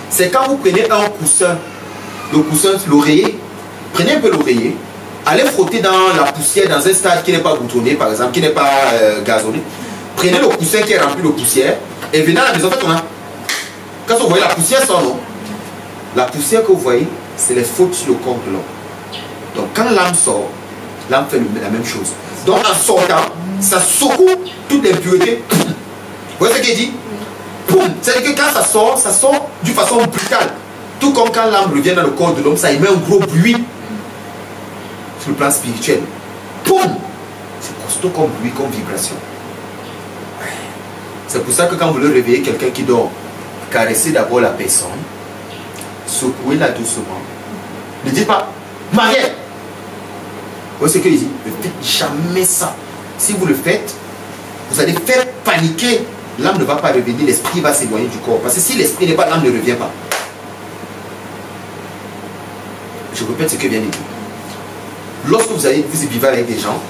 c'est quand vous prenez un coussin, le coussin, l'oreiller, prenez un peu l'oreiller, allez frotter dans la poussière, dans un stade qui n'est pas boutonné, par exemple, qui n'est pas gazonné. Prenez le coussin qui est rempli de poussière et venez à la maison, faites on a. Quand vous voyez la poussière sort, non? La poussière que vous voyez, c'est les fautes sur le corps de l'homme. Donc quand l'âme sort, l'âme fait la même chose. Donc en sortant, ça secoue toute l'impureté. Vous voyez ce qu'il dit? C'est-à-dire que quand ça sort d'une façon brutale. Tout comme quand l'âme revient dans le corps de l'homme, ça émet un gros bruit sur le plan spirituel. Poum! C'est costaud comme bruit, comme vibration. C'est pour ça que quand vous le réveillez, quelqu'un qui dort, caressez d'abord la personne, secouez-la doucement. Ne dites pas, Marielle! Vous voyez ce qu'il dit? Ne faites jamais ça. Si vous le faites, vous allez faire paniquer. L'âme ne va pas revenir, l'esprit va s'éloigner du corps. Parce que si l'esprit n'est pas, l'âme ne revient pas. Je répète ce que vient de dire. Lorsque vous vivez avec des gens,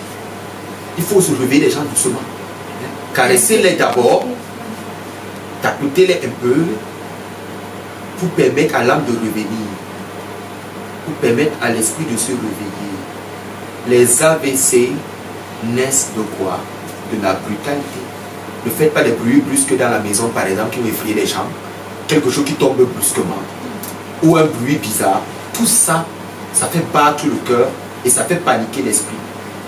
il faut se réveiller les gens doucement. Caressez-les d'abord, tapotez-les un peu, pour permettre à l'âme de revenir, pour permettre à l'esprit de se réveiller. Les AVC naissent de quoi? De la brutalité. Ne faites pas des bruits brusques dans la maison, par exemple, qui vont effrayer les gens. Quelque chose qui tombe brusquement. Ou un bruit bizarre. Tout ça, ça fait battre le cœur et ça fait paniquer l'esprit.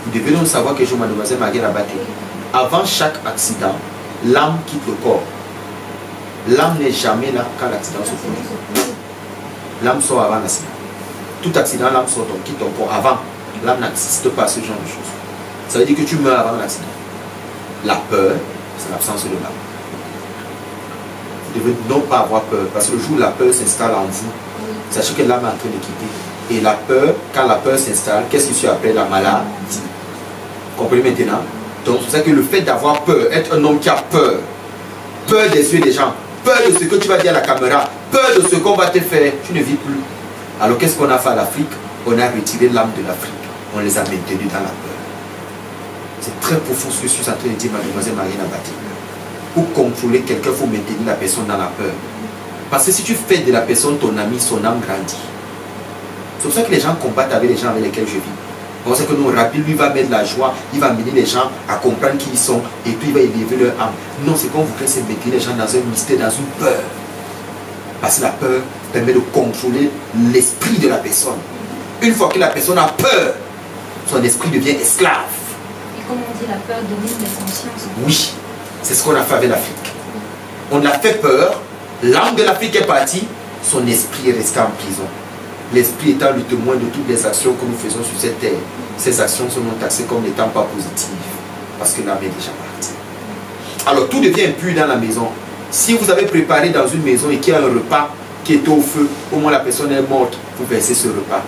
Vous devez donc savoir que mademoiselle Marielle Abaté, avant chaque accident, l'âme quitte le corps. L'âme n'est jamais là quand l'accident se produit. L'âme sort avant l'accident. Tout accident, l'âme sort, quitte ton corps avant. L'âme n'assiste pas à ce genre de choses. Ça veut dire que tu meurs avant l'accident. La peur, c'est l'absence de l'âme. vous devez non pas avoir peur. Parce que le jour où la peur s'installe en vous, sachez que l'âme est en train de quitter. Et la peur, quand la peur s'installe, qu'est-ce qui se appelle la maladie? Vous comprenez maintenant? Donc c'est ça que le fait d'avoir peur, être un homme qui a peur, peur des yeux des gens, peur de ce que tu vas dire à la caméra, peur de ce qu'on va te faire, tu ne vis plus. Alors qu'est-ce qu'on a fait à l'Afrique? On a retiré l'âme de l'Afrique. On les a maintenus dans la peur. C'est très profond ce que je suis en train de dire, mademoiselle Marina Bati. Pour contrôler quelqu'un, il faut maintenir la personne dans la peur. Parce que si tu fais de la personne ton ami, son âme grandit. C'est pour ça que les gens combattent avec les gens avec lesquels je vis. Pour ça que nous, rapide, lui va mettre la joie, il va amener les gens à comprendre qui ils sont, et puis il va élever leur âme. Non, c'est qu'on voudrait, c'est maintenir les gens dans un mystère, dans une peur. Parce que la peur permet de contrôler l'esprit de la personne. Une fois que la personne a peur, son esprit devient esclave. Et comme on dit, la peur domine les consciences. Oui, c'est ce qu'on a fait avec l'Afrique. On a fait peur, l'âme de l'Afrique est partie, son esprit est resté en prison. L'esprit étant le témoin de toutes les actions que nous faisons sur cette terre. Ces actions sont non taxées comme n'étant pas positives, parce que l'âme est déjà partie. Alors tout devient impur dans la maison. Si vous avez préparé dans une maison et qu'il y a un repas qui est au feu, au moins la personne est morte, vous versez ce repas.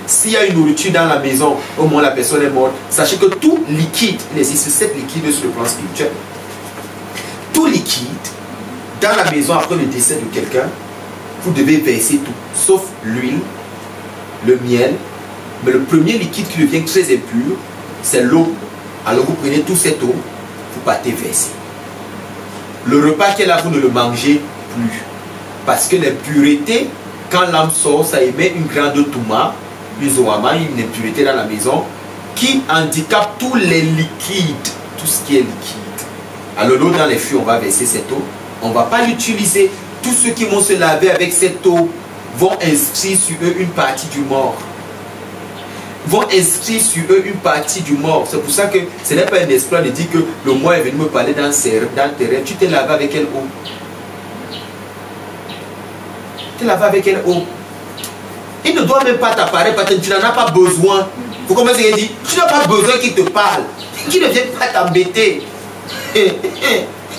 S'il y a une nourriture dans la maison, au moins la personne est morte, sachez que tout liquide, il existe 7 liquides sur le plan spirituel. Tout liquide, dans la maison après le décès de quelqu'un, vous devez verser tout, sauf l'huile, le miel, mais le premier liquide qui devient très impur, c'est l'eau. Alors vous prenez toute cette eau, vous partez verser. Le repas qui est là, vous ne le mangez plus. Parce que l'impureté, quand l'âme sort, ça émet une grande touma, une zoama, une impureté dans la maison, qui handicape tous les liquides, tout ce qui est liquide. Alors l'eau dans les fûts, on va verser cette eau. On ne va pas l'utiliser. Tous ceux qui vont se laver avec cette eau vont inscrire sur eux une partie du mort. Vont inscrire sur eux une partie du mort. C'est pour ça que ce n'est pas un exploit de dire que le mort est venu me parler dans tes rêves. Tu t'es lavé avec quelle eau? Tu t'es lavé avec quelle eau? Il ne doit même pas t'apparaître parce que tu n'en as pas besoin. Vous comprenez ce qu'il dit? Tu n'as pas besoin qu'il te parle. Qu'il ne vienne pas t'embêter. Tu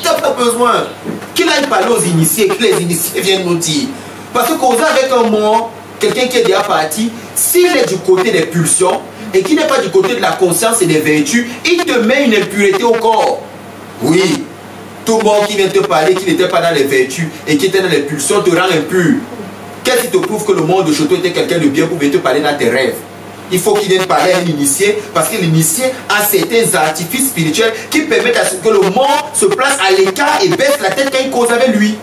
n'as pas besoin. Qu'il aille parler aux initiés, que les initiés viennent nous dire. Parce que causer avec un mort, quelqu'un qui est déjà parti, s'il est du côté des pulsions et qui n'est pas du côté de la conscience et des vertus, il te met une impureté au corps. Oui, tout mort qui vient te parler, qui n'était pas dans les vertus et qui était dans les pulsions, te rend impur. Qu'est-ce qui te prouve que le monde de Choto était quelqu'un de bien pour venir te parler dans tes rêves? Il faut qu'il vienne parler à un initié, parce que l'initié a certains artifices spirituels qui permettent à ce que le mort se place à l'écart et baisse la tête quand il cause avec lui.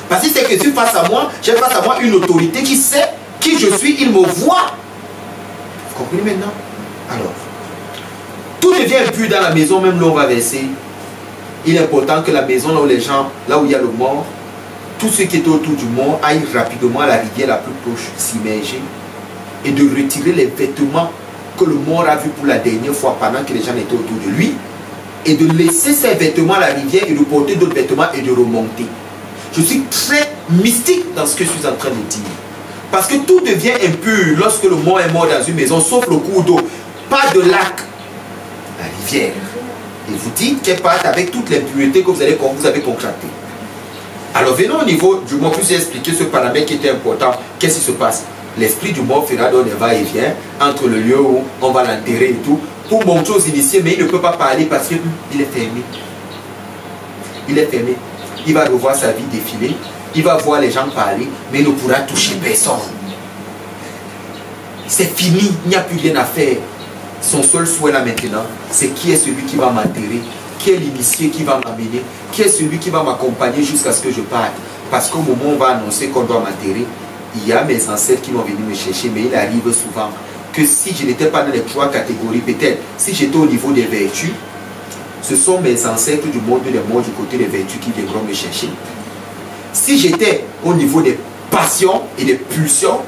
Parce que c'est que si face à moi, j'ai face à moi une autorité qui sait qui je suis, il me voit. Vous comprenez maintenant? Alors, tout devient impur dans la maison, même là on va verser. Il est important que la maison, là où les gens, là où il y a le mort, tout ce qui est autour du mort aille rapidement à la rivière la plus proche, s'immerger et de retirer les vêtements que le mort a vus pour la dernière fois pendant que les gens étaient autour de lui et de laisser ces vêtements à la rivière et de porter d'autres vêtements et de remonter. Je suis très mystique dans ce que je suis en train de dire. Parce que tout devient impur lorsque le mort est mort dans une maison, sauf le cours d'eau. Pas de lac, la rivière. Et vous dites qu'elle part avec toute l'impureté que vous avez contractée. Alors venons au niveau du mort, puis j'ai expliqué ce paramètre qui était important. Qu'est-ce qui se passe? L'esprit du mort fera donc des va-et-vient entre le lieu où on va l'enterrer et tout, pour montrer aux initiés, mais il ne peut pas parler parce qu'il est fermé. Il est fermé. Il va revoir sa vie défiler, il va voir les gens parler, mais il ne pourra toucher personne. C'est fini, il n'y a plus rien à faire. Son seul souhait là maintenant, c'est qui est celui qui va m'enterrer, qui est l'initié qui va m'amener, qui est celui qui va m'accompagner jusqu'à ce que je parte. Parce qu'au moment où on va annoncer qu'on doit m'enterrer, il y a mes ancêtres qui vont venir me chercher, mais il arrive souvent que si je n'étais pas dans les 3 catégories, peut-être si j'étais au niveau des vertus, ce sont mes ancêtres du monde des morts du côté des vertus qui viendront me chercher. Si j'étais au niveau des passions et des pulsions,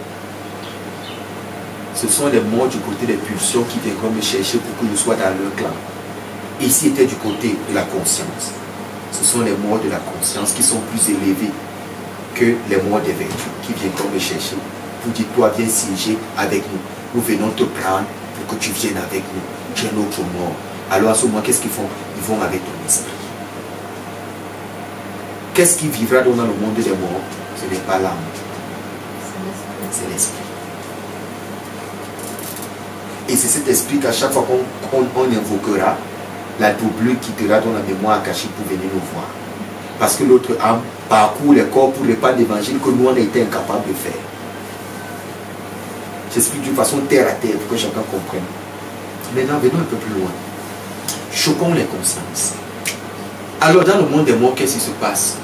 ce sont les morts du côté des pulsions qui viendront me chercher pour que je sois dans leur clan. Et si j'étais du côté de la conscience, ce sont les morts de la conscience qui sont plus élevés que les morts des vertus qui viendront me chercher pour dire toi viens siéger avec nous. Nous venons te prendre pour que tu viennes avec nous. Tu es notre mort. Alors à ce moment, qu'est-ce qu'ils font? Ils vont avec ton esprit. qu'est-ce qui vivra dans le monde des morts? Ce n'est pas l'âme, c'est l'esprit. Et c'est cet esprit qu'à chaque fois qu'on invoquera, la double quittera dans la mémoire cachée pour venir nous voir. Parce que l'autre âme parcourt les corps pour le pas d'évangile que nous on a été incapables de faire. J'explique d'une façon terre à terre pour que chacun comprenne. Maintenant, venons un peu plus loin. Choquons les consciences. Alors, dans le monde des morts, qu'est-ce qui se passe?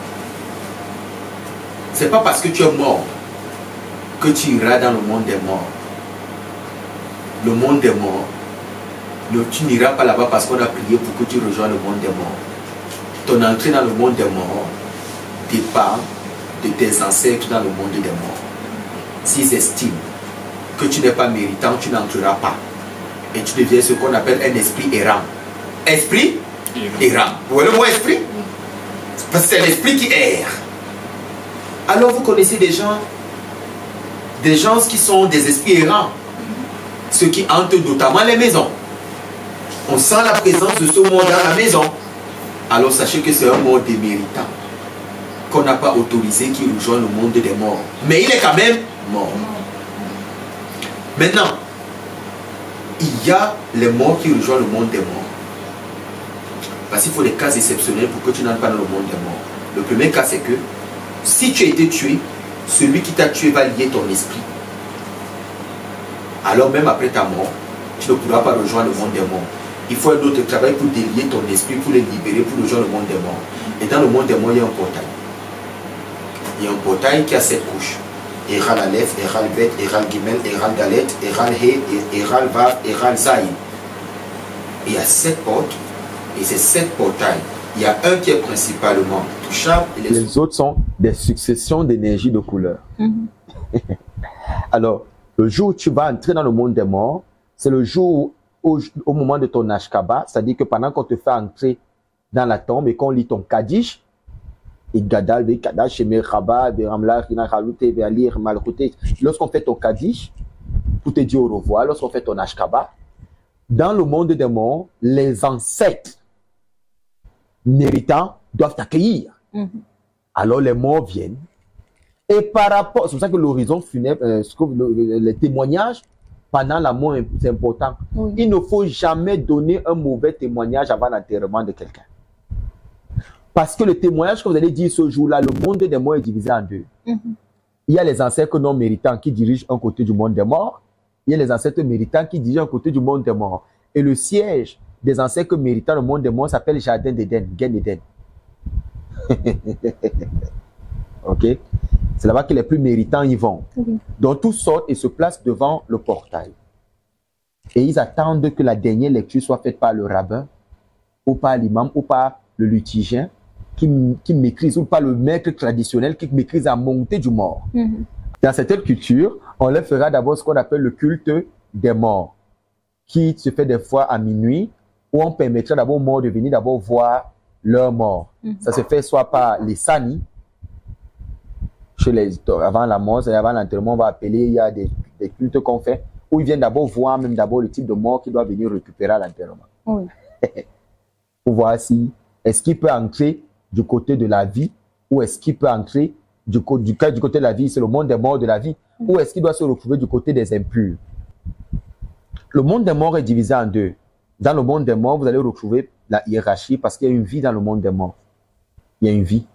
C'est pas parce que tu es mort que tu iras dans le monde des morts. Le monde des morts, tu n'iras pas là-bas parce qu'on a prié pour que tu rejoignes le monde des morts. Ton entrée dans le monde des morts dépend de tes ancêtres dans le monde des morts. S'ils estiment que tu n'es pas méritant, tu n'entreras pas. Et tu deviens ce qu'on appelle un esprit errant. Esprit errant. Vous voyez le mot esprit? Parce que c'est l'esprit qui erre. Alors vous connaissez des gens qui sont des esprits errants. Ceux qui hantent notamment les maisons. On sent la présence de ce monde dans la maison. Alors sachez que c'est un monde déméritant. Qu'on n'a pas autorisé qu'il rejoigne le monde des morts. Mais il est quand même mort. Maintenant, il y a les morts qui rejoignent le monde des morts. Parce qu'il faut des cas exceptionnels pour que tu n'entres pas dans le monde des morts. Le premier cas, c'est que si tu as été tué, celui qui t'a tué va lier ton esprit. Alors même après ta mort, tu ne pourras pas rejoindre le monde des morts. Il faut un autre travail pour délier ton esprit, pour le libérer, pour rejoindre le monde des morts. Et dans le monde des morts, il y a un portail. Il y a un portail qui a 7 couches. Eral Aleph, Eral Bet, Eral Gimel, Eral Dalet, Eral He, Eral Vav, Eral Zaïn. Il y a 7 portes. Et ces 7 portails, il y a un qui est principalement touchable. Et les autres sont des successions d'énergie de couleurs. Alors, le jour où tu vas entrer dans le monde des morts, c'est le jour où, au moment de ton Ashkaba, c'est-à-dire que pendant qu'on te fait entrer dans la tombe et qu'on lit ton Kaddish, lorsqu'on fait ton Kaddish, pour te dire au revoir, lorsqu'on fait ton Ashkaba, dans le monde des morts, les ancêtres méritants doivent t'accueillir. Alors les morts viennent. Et par rapport, c'est pour ça que l'horizon funèbre, les témoignages pendant la mort, c'est important. Il ne faut jamais donner un mauvais témoignage avant l'enterrement de quelqu'un. Parce que le témoignage que vous allez dire ce jour-là, le monde des morts est divisé en deux. Il y a les ancêtres non méritants qui dirigent un côté du monde des morts. Il y a les ancêtres méritants qui dirigent un côté du monde des morts. Et le siège des ancêtres méritants du monde des morts s'appelle Jardin d'Éden, Gan Eden. Ok? C'est là-bas que les plus méritants y vont. Donc tous sortent et se placent devant le portail. Et ils attendent que la dernière lecture soit faite par le rabbin, ou par l'imam, ou par le liturgien, qui maîtrise, ou par le maître traditionnel qui maîtrise la montée du mort. Dans cette culture, on leur fera d'abord ce qu'on appelle le culte des morts, qui se fait des fois à minuit, où on permettra d'abord aux morts de venir d'abord voir leur mort. Ça se fait soit par les sanis, avant la mort, avant l'enterrement, on va appeler, il y a des cultes qu'on fait, où ils viennent d'abord voir même d'abord le type de mort qui doit venir récupérer à l'enterrement. Pour voir si, est-ce qu'il peut entrer du côté de la vie, ou est-ce qu'il peut entrer du côté de la vie, c'est le monde des morts de la vie, ou est-ce qu'il doit se retrouver du côté des impurs. Le monde des morts est divisé en deux. Dans le monde des morts, vous allez retrouver la hiérarchie parce qu'il y a une vie dans le monde des morts. Il y a une vie.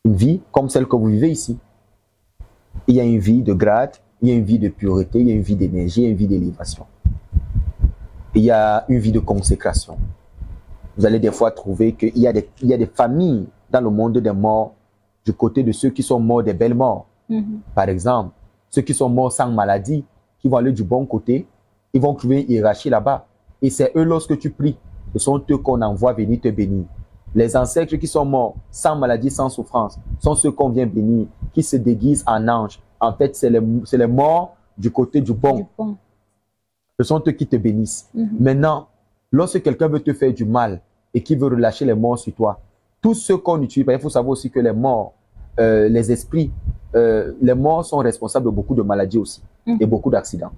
Une vie comme celle que vous vivez ici. Il y a une vie de grade, il y a une vie de pureté, il y a une vie d'énergie, il y a une vie d'élévation. Il y a une vie de consécration. Vous allez des fois trouver qu'il y a des familles dans le monde des morts du côté de ceux qui sont morts des belles morts. Par exemple, ceux qui sont morts sans maladie, qui vont aller du bon côté, ils vont trouver une hiérarchie là-bas. Et c'est eux, lorsque tu pries, ce sont eux qu'on envoie venir te bénir. Les ancêtres qui sont morts sans maladie, sans souffrance, sont ceux qu'on vient bénir, qui se déguisent en anges. En fait, c'est les morts du côté du bon. Ce sont eux qui te bénissent. Maintenant, lorsque quelqu'un veut te faire du mal et qui veut relâcher les morts sur toi, tous ceux qu'on utilise, il faut savoir aussi que les morts, les esprits, les morts sont responsables de beaucoup de maladies aussi et beaucoup d'accidents.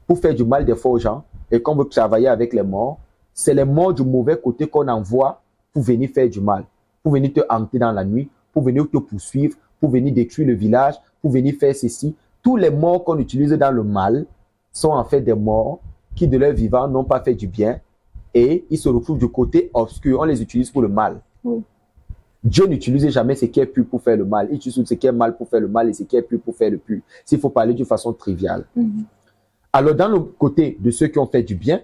Pour faire du mal des fois aux gens, et quand on veut travailler avec les morts, c'est les morts du mauvais côté qu'on envoie pour venir faire du mal, pour venir te hanter dans la nuit, pour venir te poursuivre, pour venir détruire le village, pour venir faire ceci. Tous les morts qu'on utilise dans le mal sont en fait des morts qui de leur vivant n'ont pas fait du bien et ils se retrouvent du côté obscur. On les utilise pour le mal. Oui. Dieu n'utilise jamais ce qui est pur pour faire le mal. Il utilise ce qui est mal pour faire le mal et ce qui est pur pour faire le pur. S'il faut parler d'une façon triviale. Alors, dans le côté de ceux qui ont fait du bien,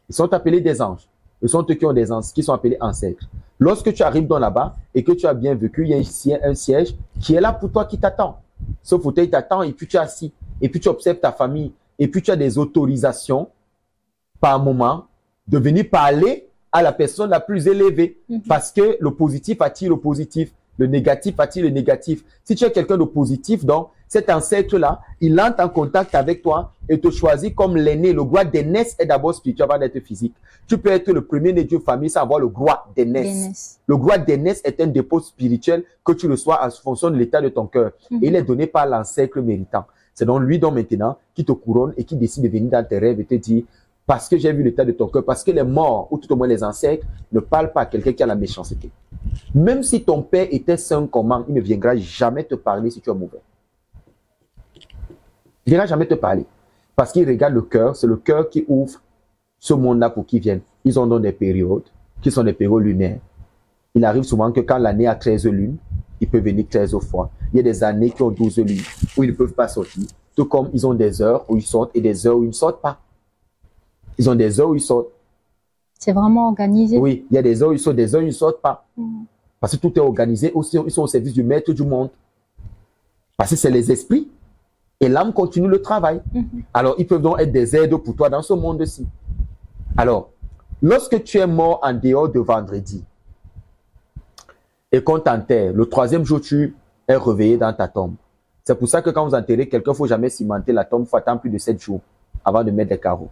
ils sont appelés des anges. Ce sont eux qui ont des anges, qui sont appelés ancêtres. Lorsque tu arrives dans là-bas et que tu as bien vécu, il y a ici un siège qui est là pour toi, qui t'attend. Ce fauteuil t'attend et puis tu es assis. Et puis tu observes ta famille. Et puis tu as des autorisations par moment de venir parler à la personne la plus élevée. Parce que le positif attire le positif. Le négatif attire le négatif. Si tu es quelqu'un de positif, donc cet ancêtre-là, il entre en contact avec toi et te choisit comme l'aîné. Le droit d'aînesse est d'abord spirituel avant d'être physique. Tu peux être le premier né d'une famille sans avoir le droit d'aînesse. Le droit d'aînesse est un dépôt spirituel que tu reçois en fonction de l'état de ton cœur. Et il est donné par l'ancêtre méritant. C'est donc lui donc maintenant qui te couronne et qui décide de venir dans tes rêves et te dire parce que j'ai vu l'état de ton cœur, parce que les morts, ou tout au moins les ancêtres, ne parlent pas à quelqu'un qui a la méchanceté. Même si ton père était saint comment, il ne viendra jamais te parler si tu es mauvais. Il ne viendra jamais te parler. Parce qu'il regarde le cœur, c'est le cœur qui ouvre ce monde-là pour qu'ils viennent. Ils ont donc des périodes, qui sont des périodes lunaires. Il arrive souvent que quand l'année a 13 lunes, il peut venir 13 fois. Il y a des années qui ont 12 lunes, où ils ne peuvent pas sortir. Tout comme ils ont des heures où ils sortent et des heures où ils ne sortent pas. Ils ont des heures où ils sortent. C'est vraiment organisé. Oui, il y a des heures où ils sortent, des heures où ils ne sortent pas. Parce que tout est organisé. Aussi, ils sont au service du maître du monde. Parce que c'est les esprits. Et l'âme continue le travail. Alors, ils peuvent donc être des aides pour toi dans ce monde-ci. Alors, lorsque tu es mort en dehors de vendredi et qu'on t'enterre, le troisième jour, tu es réveillé dans ta tombe. C'est pour ça que quand vous enterrez quelqu'un, il ne faut jamais cimenter la tombe. Il faut attendre plus de 7 jours avant de mettre des carreaux.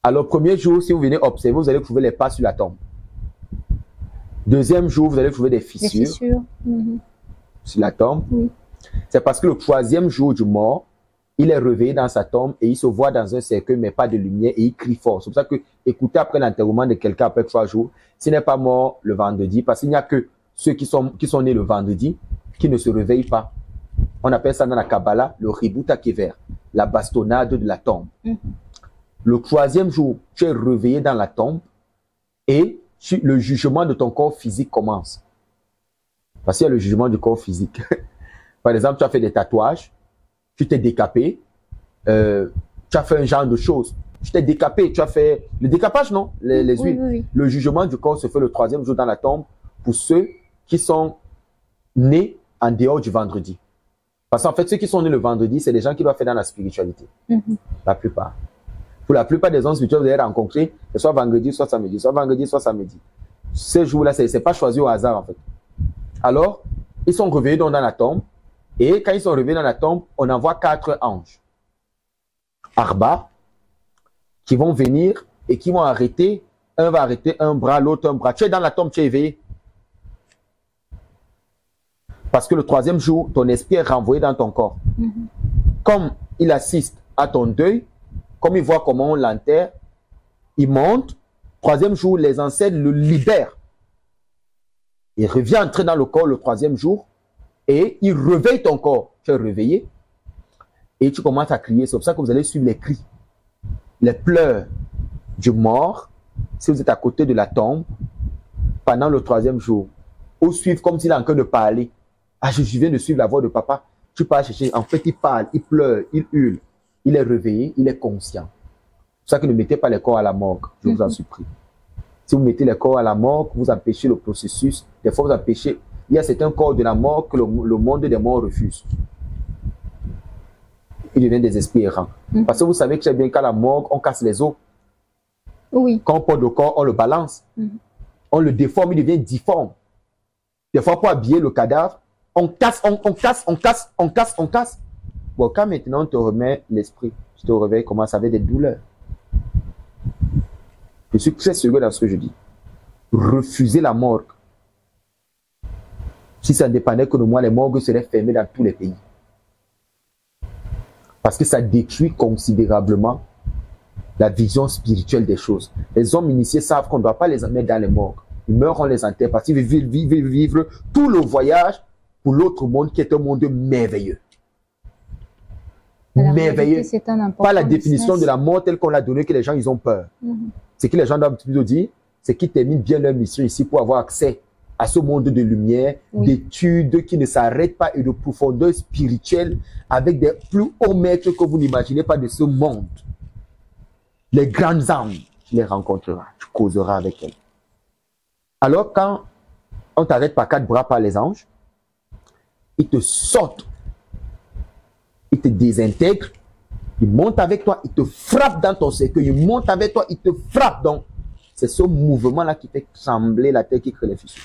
Alors, premier jour, si vous venez observer, vous allez trouver les pas sur la tombe. Deuxième jour, vous allez trouver des fissures. Sur la tombe. C'est parce que le troisième jour du mort, il est réveillé dans sa tombe et il se voit dans un cercueil, mais pas de lumière, et il crie fort. C'est pour ça que, écoutez, après l'enterrement de quelqu'un après 3 jours, s'il n'est pas mort le vendredi, parce qu'il n'y a que ceux qui sont nés le vendredi qui ne se réveillent pas. On appelle ça dans la Kabbalah le ribut kever, la bastonnade de la tombe. Le troisième jour, tu es réveillé dans la tombe et le jugement de ton corps physique commence. Parce qu'il y a le jugement du corps physique. Par exemple, tu as fait des tatouages, tu t'es décapé, tu as fait un genre de choses. Tu t'es décapé, tu as fait le décapage, non? Les huiles. Le jugement du corps se fait le troisième jour dans la tombe pour ceux qui sont nés en dehors du vendredi. Parce qu'en fait, ceux qui sont nés le vendredi, c'est des gens qui doivent faire dans la spiritualité. La plupart. Pour la plupart des hommes spirituels, vous allez rencontrer, c'est soit vendredi, soit samedi, soit vendredi, soit samedi. Ces jours-là, c'est pas choisi au hasard, en fait. Alors, ils sont réveillés dans la tombe. Et quand ils sont réveillés dans la tombe, on envoie 4 anges. Arba, qui vont venir et qui vont arrêter. Un va arrêter un bras, l'autre un bras. Tu es dans la tombe, tu es éveillé. Parce que le troisième jour, ton esprit est renvoyé dans ton corps. Comme il assiste à ton deuil, comme il voit comment on l'enterre, il monte. Troisième jour, les ancêtres le libèrent. Il revient entrer dans le corps le troisième jour et il réveille ton corps. Tu es réveillé et tu commences à crier. C'est pour ça que vous allez suivre les cris, les pleurs du mort si vous êtes à côté de la tombe pendant le troisième jour. Ou suivre comme s'il est en train de parler. Ah, je viens de suivre la voix de papa. Tu pars chercher. En fait, il parle, il pleure, il hurle. Il est réveillé, il est conscient. C'est pour ça que ne mettez pas les corps à la morgue. Je vous en supplie. Si vous mettez les corps à la morgue, vous empêchez le processus. Des fois, vous empêchez. Il y a certains corps de la mort que le monde des morts refuse. Ils deviennent des esprits errants. Parce que vous savez que très bien qu'à la morgue, on casse les os. Oui. Quand on porte le corps, on le balance. On le déforme, il devient difforme. Des fois, pour habiller le cadavre, on casse. Bon, quand maintenant on te remet l'esprit, tu te réveilles, commence avec des douleurs. Je suis très sérieux dans ce que je dis. Refusez la morgue. Si ça dépendait que de moi, les morgues seraient fermées dans tous les pays. Parce que ça détruit considérablement la vision spirituelle des choses. Les hommes initiés savent qu'on ne doit pas les mettre dans les morgues. Ils meurent, on les enterre parce qu'ils veulent vivre tout le voyage pour l'autre monde qui est un monde merveilleux. La Merveilleux. réalité, c'est un important Pas la définition business. de la mort telle qu'on l'a donnée que les gens ils ont peur. Ce que les gens doivent plutôt dire, c'est qu'ils terminent bien leur mission ici pour avoir accès à ce monde de lumière, Oui. d'études qui ne s'arrêtent pas et de profondeur spirituelle avec des plus hauts maîtres que vous n'imaginez pas de ce monde. Les grandes âmes, tu les rencontreras, tu causeras avec elles. Alors quand on t'arrête par 4 bras par les anges, ils te sortent, ils te désintègrent, ils montent avec toi, ils te frappent dans ton cercueil, ils montent avec toi, ils te frappent. Donc, c'est ce mouvement-là qui fait trembler la terre, qui crée les fissures.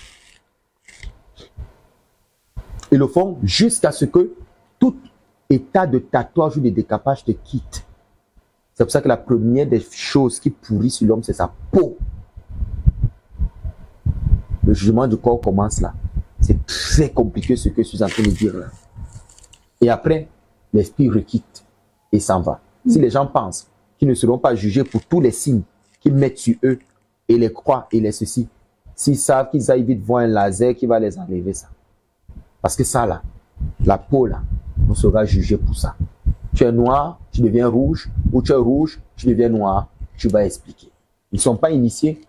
Ils le font jusqu'à ce que tout état de tatouage ou de décapage te quitte. C'est pour ça que la première des choses qui pourrissent sur l'homme, c'est sa peau. Le jugement du corps commence là. C'est très compliqué ce que je suis en train de dire là. Et après, l'esprit requitte et s'en va. Si les gens pensent qu'ils ne seront pas jugés pour tous les signes qu'ils mettent sur eux et les croix et les ceci, s'ils savent qu'ils aillent vite voir un laser qui va les enlever ça. Parce que ça là, la peau là, on sera jugé pour ça. Tu es noir, tu deviens rouge, ou tu es rouge, tu deviens noir, tu vas expliquer. Ils ne sont pas initiés,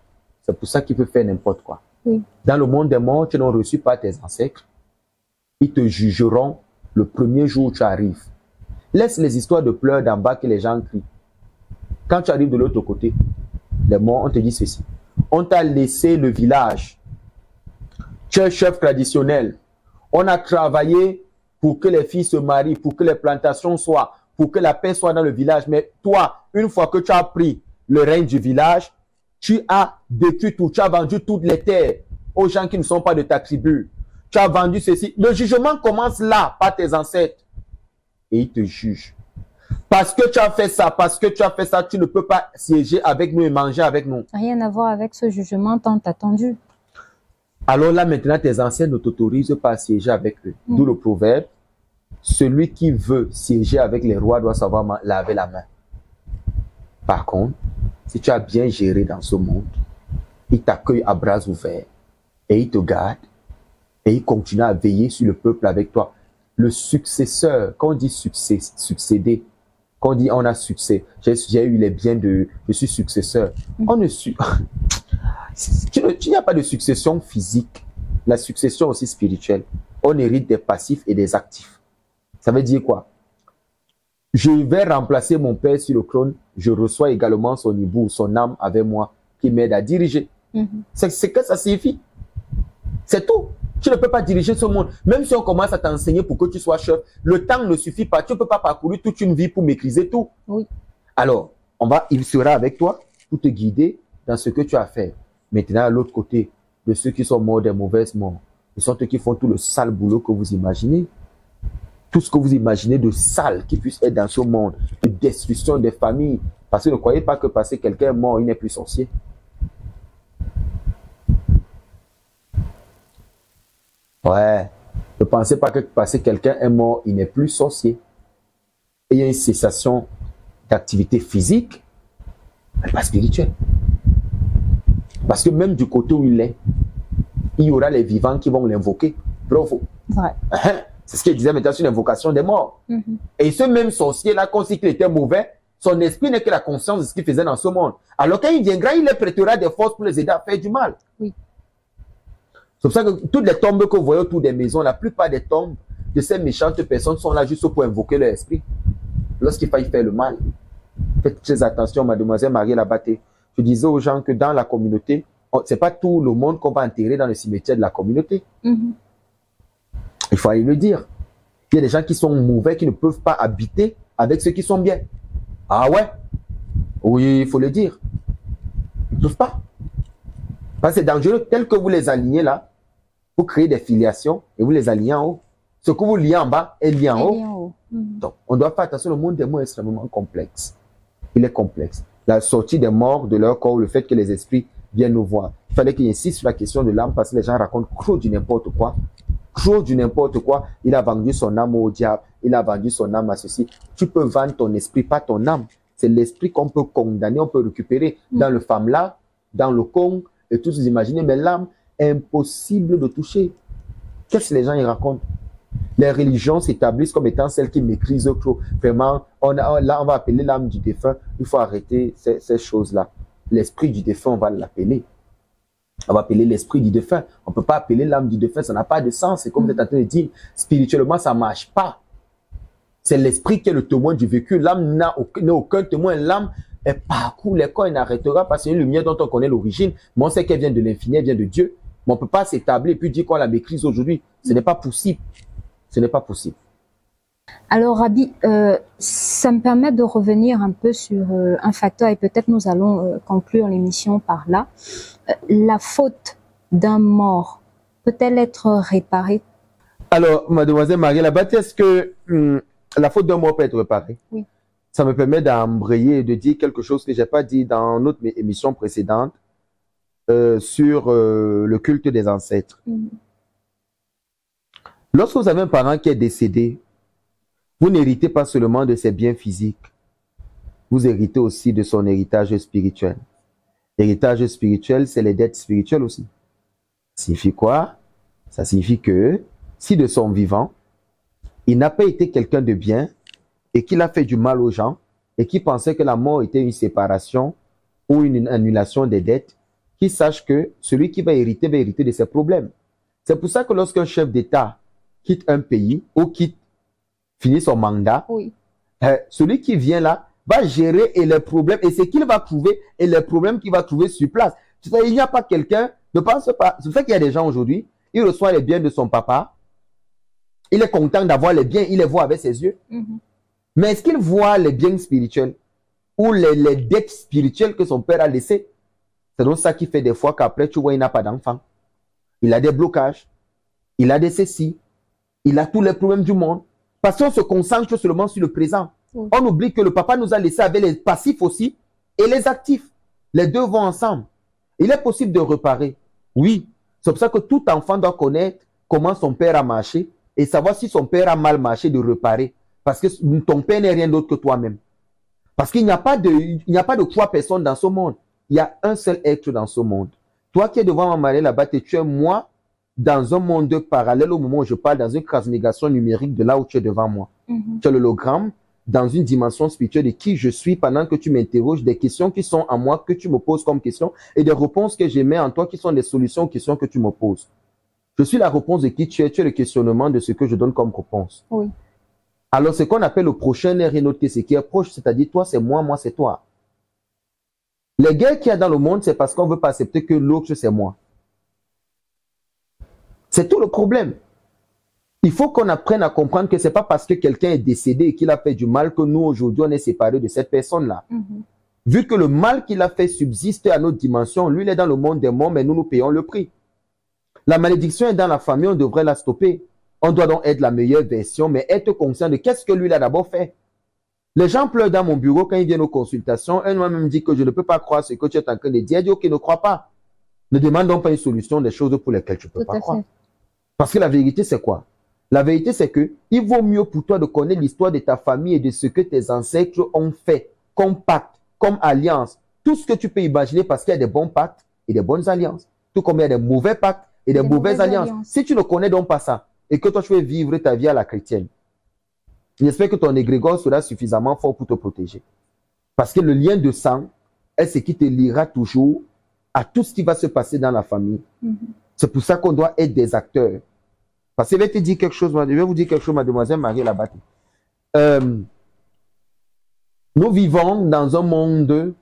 c'est pour ça qu'ils peuvent faire n'importe quoi. Oui. Dans le monde des morts, tu n'as reçu pas tes ancêtres. Ils te jugeront le premier jour où tu arrives. Laisse les histoires de pleurs d'en bas que les gens crient. Quand tu arrives de l'autre côté, les morts, on te dit ceci. On t'a laissé le village. Tu es chef traditionnel. On a travaillé pour que les filles se marient, pour que les plantations soient, pour que la paix soit dans le village. Mais toi, une fois que tu as pris le règne du village, tu as détruit tout. Tu as vendu toutes les terres aux gens qui ne sont pas de ta tribu. Tu as vendu ceci. Le jugement commence là, par tes ancêtres. Et ils te jugent. Parce que tu as fait ça, parce que tu as fait ça, tu ne peux pas siéger avec nous et manger avec nous. Rien à voir avec ce jugement tant attendu. Alors là, maintenant, tes ancêtres ne t'autorisent pas à siéger avec eux. D'où le proverbe, celui qui veut siéger avec les rois doit savoir laver la main. Par contre, si tu as bien géré dans ce monde, ils t'accueillent à bras ouverts et ils te gardent et ils continuent à veiller sur le peuple avec toi. Le successeur, quand on dit succéder, quand on dit on a succès, j'ai eu les biens de, je suis successeur. On ne il n'y a pas de succession physique, la succession aussi spirituelle. On hérite des passifs et des actifs. Ça veut dire quoi? Je vais remplacer mon père sur le trône, je reçois également son hibou, son âme avec moi, qui m'aide à diriger. C'est que ça signifie. C'est tout. Tu ne peux pas diriger ce monde. Même si on commence à t'enseigner pour que tu sois chef, le temps ne suffit pas. Tu ne peux pas parcourir toute une vie pour maîtriser tout. Oui. Alors, il sera avec toi pour te guider dans ce que tu as fait. Maintenant, à l'autre côté de ceux qui sont morts des mauvaises morts, ce sont eux qui font tout le sale boulot que vous imaginez. Tout ce que vous imaginez de sale qui puisse être dans ce monde, de destruction des familles. Parce que ne croyez pas que parce que quelqu'un est mort, il n'est plus sorcier. Ouais. Ne pensez pas que parce que quelqu'un est mort, il n'est plus sorcier. Et il y a une cessation d'activité physique, mais pas spirituelle. Parce que même du côté où il est, il y aura les vivants qui vont l'invoquer. Bravo. Vrai. C'est ce qu'il disait maintenant sur l'invocation des morts. Et ce même sorcier-là, quand il était mauvais, son esprit n'est que la conscience de ce qu'il faisait dans ce monde. Alors quand il viendra, il les prêtera des forces pour les aider à faire du mal. Oui. C'est pour ça que toutes les tombes que vous voyez autour des maisons, la plupart des tombes de ces méchantes personnes sont là juste pour invoquer leur esprit. Lorsqu'il faille faire le mal. Faites très attention, mademoiselle Marie Labatté. Je disais aux gens que dans la communauté, c'est pas tout le monde qu'on va enterrer dans le cimetière de la communauté. Il faut aller le dire. Il y a des gens qui sont mauvais, qui ne peuvent pas habiter avec ceux qui sont bien. Ah ouais? Oui, il faut le dire. Ils ne peuvent pas. Parce que c'est dangereux. Tel que vous les alignez là, vous créez des filiations et vous les alignez en haut. Ce que vous liez en bas est lié en haut. Donc, on doit faire attention. Le monde des morts est extrêmement complexe. Il est complexe. La sortie des morts de leur corps, le fait que les esprits viennent nous voir. Il fallait qu'il insiste sur la question de l'âme parce que les gens racontent trop du n'importe quoi. Trop du n'importe quoi. Il a vendu son âme au diable. Il a vendu son âme à ceci. Tu peux vendre ton esprit, pas ton âme. C'est l'esprit qu'on peut condamner, on peut récupérer dans le Famla, dans le Kong, et tous vous imaginez, mais l'âme, impossible de toucher. Qu'est-ce que les gens y racontent? Les religions s'établissent comme étant celles qui maîtrisent tout. Vraiment, là, on va appeler l'âme du défunt. Il faut arrêter ces choses-là. L'esprit du défunt, on va l'appeler. On va appeler l'esprit du défunt. On ne peut pas appeler l'âme du défunt, ça n'a pas de sens. C'est comme vous êtes en train de dire, spirituellement, ça ne marche pas. C'est l'esprit qui est le témoin du vécu. L'âme n'a aucun témoin. L'âme, elle parcourt les corps, elle n'arrêtera pas. C'est une lumière dont on connaît l'origine. Mais on sait qu'elle vient de l'infini, elle vient de Dieu. Mais on ne peut pas s'établir et puis dire qu'on la maîtrise aujourd'hui. Ce n'est pas possible. Ce n'est pas possible. Alors, Rabbi, ça me permet de revenir un peu sur un facteur et peut-être nous allons conclure l'émission par là. La faute d'un mort peut-elle être réparée? Alors, mademoiselle Marie Labatte, est-ce que la faute d'un mort peut être réparée? Oui. Ça me permet d'embrayer et de dire quelque chose que je n'ai pas dit dans notre émission précédente sur le culte des ancêtres. Lorsque vous avez un parent qui est décédé, vous n'héritez pas seulement de ses biens physiques, vous héritez aussi de son héritage spirituel. L'héritage spirituel, c'est les dettes spirituelles aussi. Ça signifie quoi? Ça signifie que si de son vivant, il n'a pas été quelqu'un de bien et qu'il a fait du mal aux gens et qu'il pensait que la mort était une séparation ou une annulation des dettes, qu'il sache que celui qui va hériter de ses problèmes. C'est pour ça que lorsqu'un chef d'État quitte un pays ou finit son mandat, oui, celui qui vient là va gérer et les problèmes et ce qu'il va trouver et les problèmes qu'il va trouver sur place. Il n'y a pas quelqu'un, ne pense pas. C'est fait qu'il y a des gens aujourd'hui, il reçoit les biens de son papa, il est content d'avoir les biens, il les voit avec ses yeux. Mais est-ce qu'il voit les biens spirituels ou les dettes spirituelles que son père a laissées? C'est donc ça qui fait des fois qu'après, tu vois, il n'a pas d'enfant. Il a des blocages, il a des cécis, il a tous les problèmes du monde. Parce qu'on se concentre seulement sur le présent. On oublie que le papa nous a laissé avec les passifs aussi et les actifs. Les deux vont ensemble. Il est possible de réparer. Oui. C'est pour ça que tout enfant doit connaître comment son père a marché et savoir si son père a mal marché, de réparer. Parce que ton père n'est rien d'autre que toi-même. Parce qu'il n'y a pas de trois personnes dans ce monde. Il y a un seul être dans ce monde. Toi qui es devant Marie là-bas, tu es moi dans un monde parallèle au moment où je parle, dans une transmigration numérique de là où tu es devant moi. Tu as l'hologramme dans une dimension spirituelle de qui je suis pendant que tu m'interroges, des questions qui sont en moi, que tu me poses comme questions, et des réponses que je mets en toi qui sont des solutions aux questions que tu me poses. Je suis la réponse de qui tu es le questionnement de ce que je donne comme réponse. Oui. Alors, ce qu'on appelle le prochain n'est rien d'autre que ce qui est proche, c'est-à-dire toi c'est moi, moi c'est toi. Les guerres qu'il y a dans le monde, c'est parce qu'on ne veut pas accepter que l'autre c'est moi. C'est tout le problème. Il faut qu'on apprenne à comprendre que ce n'est pas parce que quelqu'un est décédé et qu'il a fait du mal que nous, aujourd'hui, on est séparés de cette personne-là. Vu que le mal qu'il a fait subsiste à notre dimension, lui, il est dans le monde des morts, mais nous, nous payons le prix. La malédiction est dans la famille, on devrait la stopper. On doit donc être la meilleure version, mais être conscient de qu'est-ce que lui, il a d'abord fait. Les gens pleurent dans mon bureau quand ils viennent aux consultations. Un homme me dit que je ne peux pas croire ce que tu es en train de dire. Il dit, ok, ne crois pas. Ne demande donc pas une solution des choses pour lesquelles tu ne peux pas croire. Parce que la vérité, c'est quoi? La vérité, c'est que il vaut mieux pour toi de connaître l'histoire de ta famille et de ce que tes ancêtres ont fait comme pacte, comme alliance. Tout ce que tu peux imaginer parce qu'il y a des bons pactes et des bonnes alliances. Tout comme il y a des mauvais pactes et des mauvaises alliances. Si tu ne connais donc pas ça et que toi tu veux vivre ta vie à la chrétienne, j'espère que ton égrégore sera suffisamment fort pour te protéger. Parce que le lien de sang est ce qui te liera toujours à tout ce qui va se passer dans la famille. C'est pour ça qu'on doit être des acteurs. Parce que je vais te dire quelque chose, je vais vous dire quelque chose, mademoiselle Marie Labatte. Nous vivons dans un monde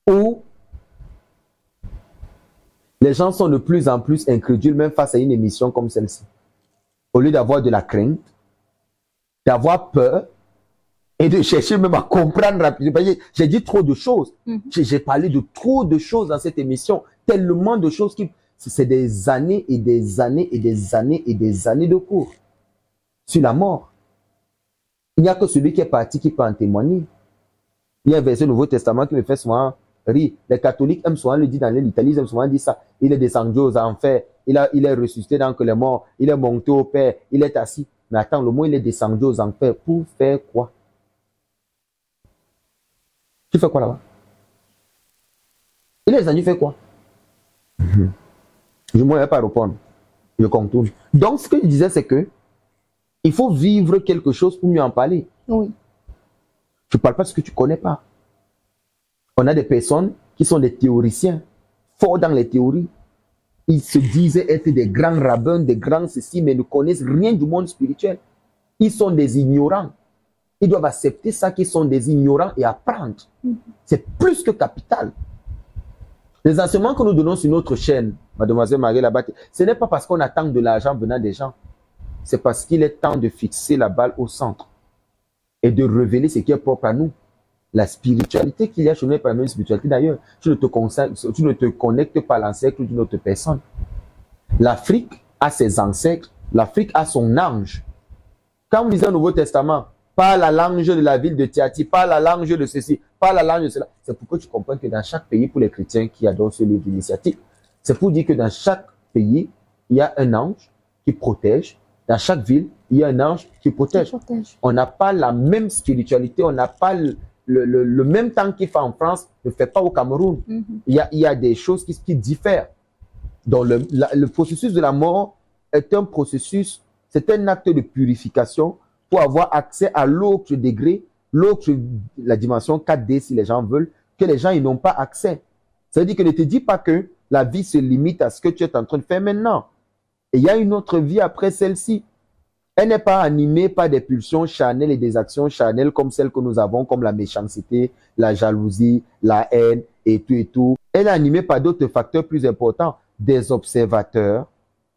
où les gens sont de plus en plus incrédules, même face à une émission comme celle-ci. Au lieu d'avoir de la crainte, d'avoir peur et de chercher même à comprendre rapidement. J'ai dit trop de choses. J'ai parlé de trop de choses dans cette émission. Tellement de choses qui... C'est des années et des années et des années et des années de cours sur la mort. Il n'y a que celui qui est parti qui peut en témoigner. Il y a un verset du Nouveau Testament qui me fait souvent rire. Les catholiques aiment souvent le dire dans l'Italie, ils aiment souvent dire ça. Il est descendu aux enfers, il est ressuscité dans que les morts, il est monté au Père, il est assis. Mais attends, le mot il est descendu aux enfers pour faire quoi? Tu fais quoi là-bas? Il est descendu faire quoi? Je ne vais pas répondre. Je contourne. Donc, ce que je disais, c'est que il faut vivre quelque chose pour mieux en parler. Oui. Je ne parle pas de ce que tu ne connais pas. On a des personnes qui sont des théoriciens, forts dans les théories. Ils se disaient être des grands rabbins, des grands ceci, mais ne connaissent rien du monde spirituel. Ils sont des ignorants. Ils doivent accepter ça, qu'ils sont des ignorants et apprendre. C'est plus que capital. Les enseignements que nous donnons sur notre chaîne, Mademoiselle Marie Labatte, ce n'est pas parce qu'on attend de l'argent venant des gens. C'est parce qu'il est temps de fixer la balle au centre et de révéler ce qui est propre à nous. La spiritualité qu'il y a chez nous n'est pas la même spiritualité d'ailleurs. Tu ne te connectes pas à l'ancêtre d'une autre personne. L'Afrique a ses ancêtres, l'Afrique a son ange. Quand vous lisez le Nouveau Testament, pas la langue de la ville de Tiati, pas la langue de ceci, pas la langue de cela. C'est pour que tu comprennes que dans chaque pays, pour les chrétiens qui adorent ce livre d'initiative, c'est pour dire que dans chaque pays, il y a un ange qui protège. Dans chaque ville, il y a un ange qui protège. On n'a pas la même spiritualité, on n'a pas le même temps qu'il fait en France, ne fait pas au Cameroun. Il y a des choses qui diffèrent. Donc le processus de la mort est un processus, c'est un acte de purification pour avoir accès à l'autre degré, la dimension 4D si les gens veulent, que les gens ils n'ont pas accès. Ça veut dire que ne te dis pas que la vie se limite à ce que tu es en train de faire maintenant. Et il y a une autre vie après celle-ci. Elle n'est pas animée par des pulsions charnelles et des actions charnelles comme celles que nous avons, comme la méchanceté, la jalousie, la haine et tout et tout. Elle est animée par d'autres facteurs plus importants, des observateurs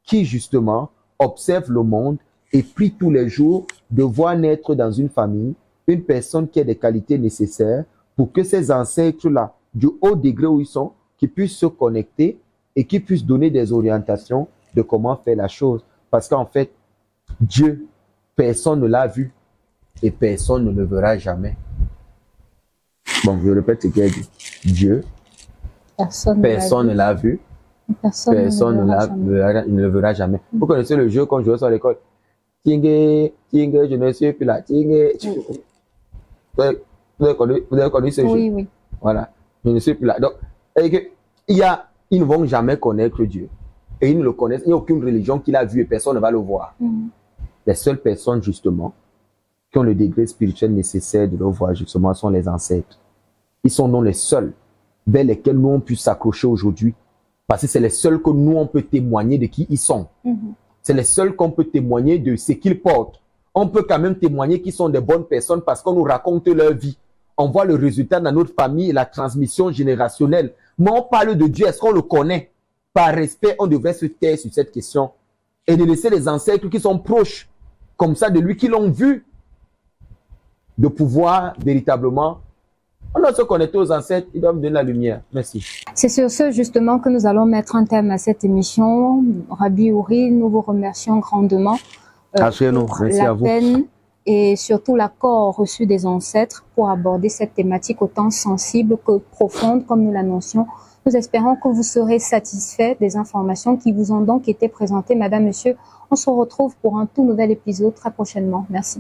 qui justement observent le monde et prient tous les jours de voir naître dans une famille une personne qui a des qualités nécessaires pour que ces ancêtres-là, du haut degré où ils sont, qui puissent se connecter et qui puissent donner des orientations de comment faire la chose. Parce qu'en fait, Dieu, personne ne l'a vu et personne ne le verra jamais. Bon, je répète ce qu'il a dit. Dieu, personne ne l'a vu, personne ne le verra jamais. Vous connaissez le jeu qu'on jouait sur l'école. Tingue, tingue, je ne suis plus là. Tingue. Vous avez connu ce jeu? Oui, oui. Voilà. Je ne suis plus là. Donc, ils ne vont jamais connaître Dieu. Et ils ne le connaissent. Il n'y a aucune religion qu'il a vue et personne ne va le voir. Les seules personnes, justement, qui ont le degré spirituel nécessaire de le voir, justement, sont les ancêtres. Ils sont non les seuls vers lesquels nous on peut s'accrocher aujourd'hui. Parce que c'est les seuls que nous on peut témoigner de qui ils sont. C'est les seuls qu'on peut témoigner de ce qu'ils portent. On peut quand même témoigner qu'ils sont des bonnes personnes parce qu'on nous raconte leur vie. On voit le résultat dans notre famille et la transmission générationnelle. Mais on parle de Dieu, est-ce qu'on le connaît? Par respect, on devrait se taire sur cette question et de laisser les ancêtres qui sont proches, comme ça, de lui, qui l'ont vu, de pouvoir véritablement, on doit se connecter aux ancêtres, ils doivent donner la lumière. Merci. C'est sur ce, justement, que nous allons mettre un terme à cette émission. Rabbi Uri, nous vous remercions grandement pour la peine et surtout l'accord reçu des ancêtres pour aborder cette thématique autant sensible que profonde, comme nous l'annoncions. Nous espérons que vous serez satisfaits des informations qui vous ont donc été présentées, Madame, Monsieur. On se retrouve pour un tout nouvel épisode très prochainement. Merci.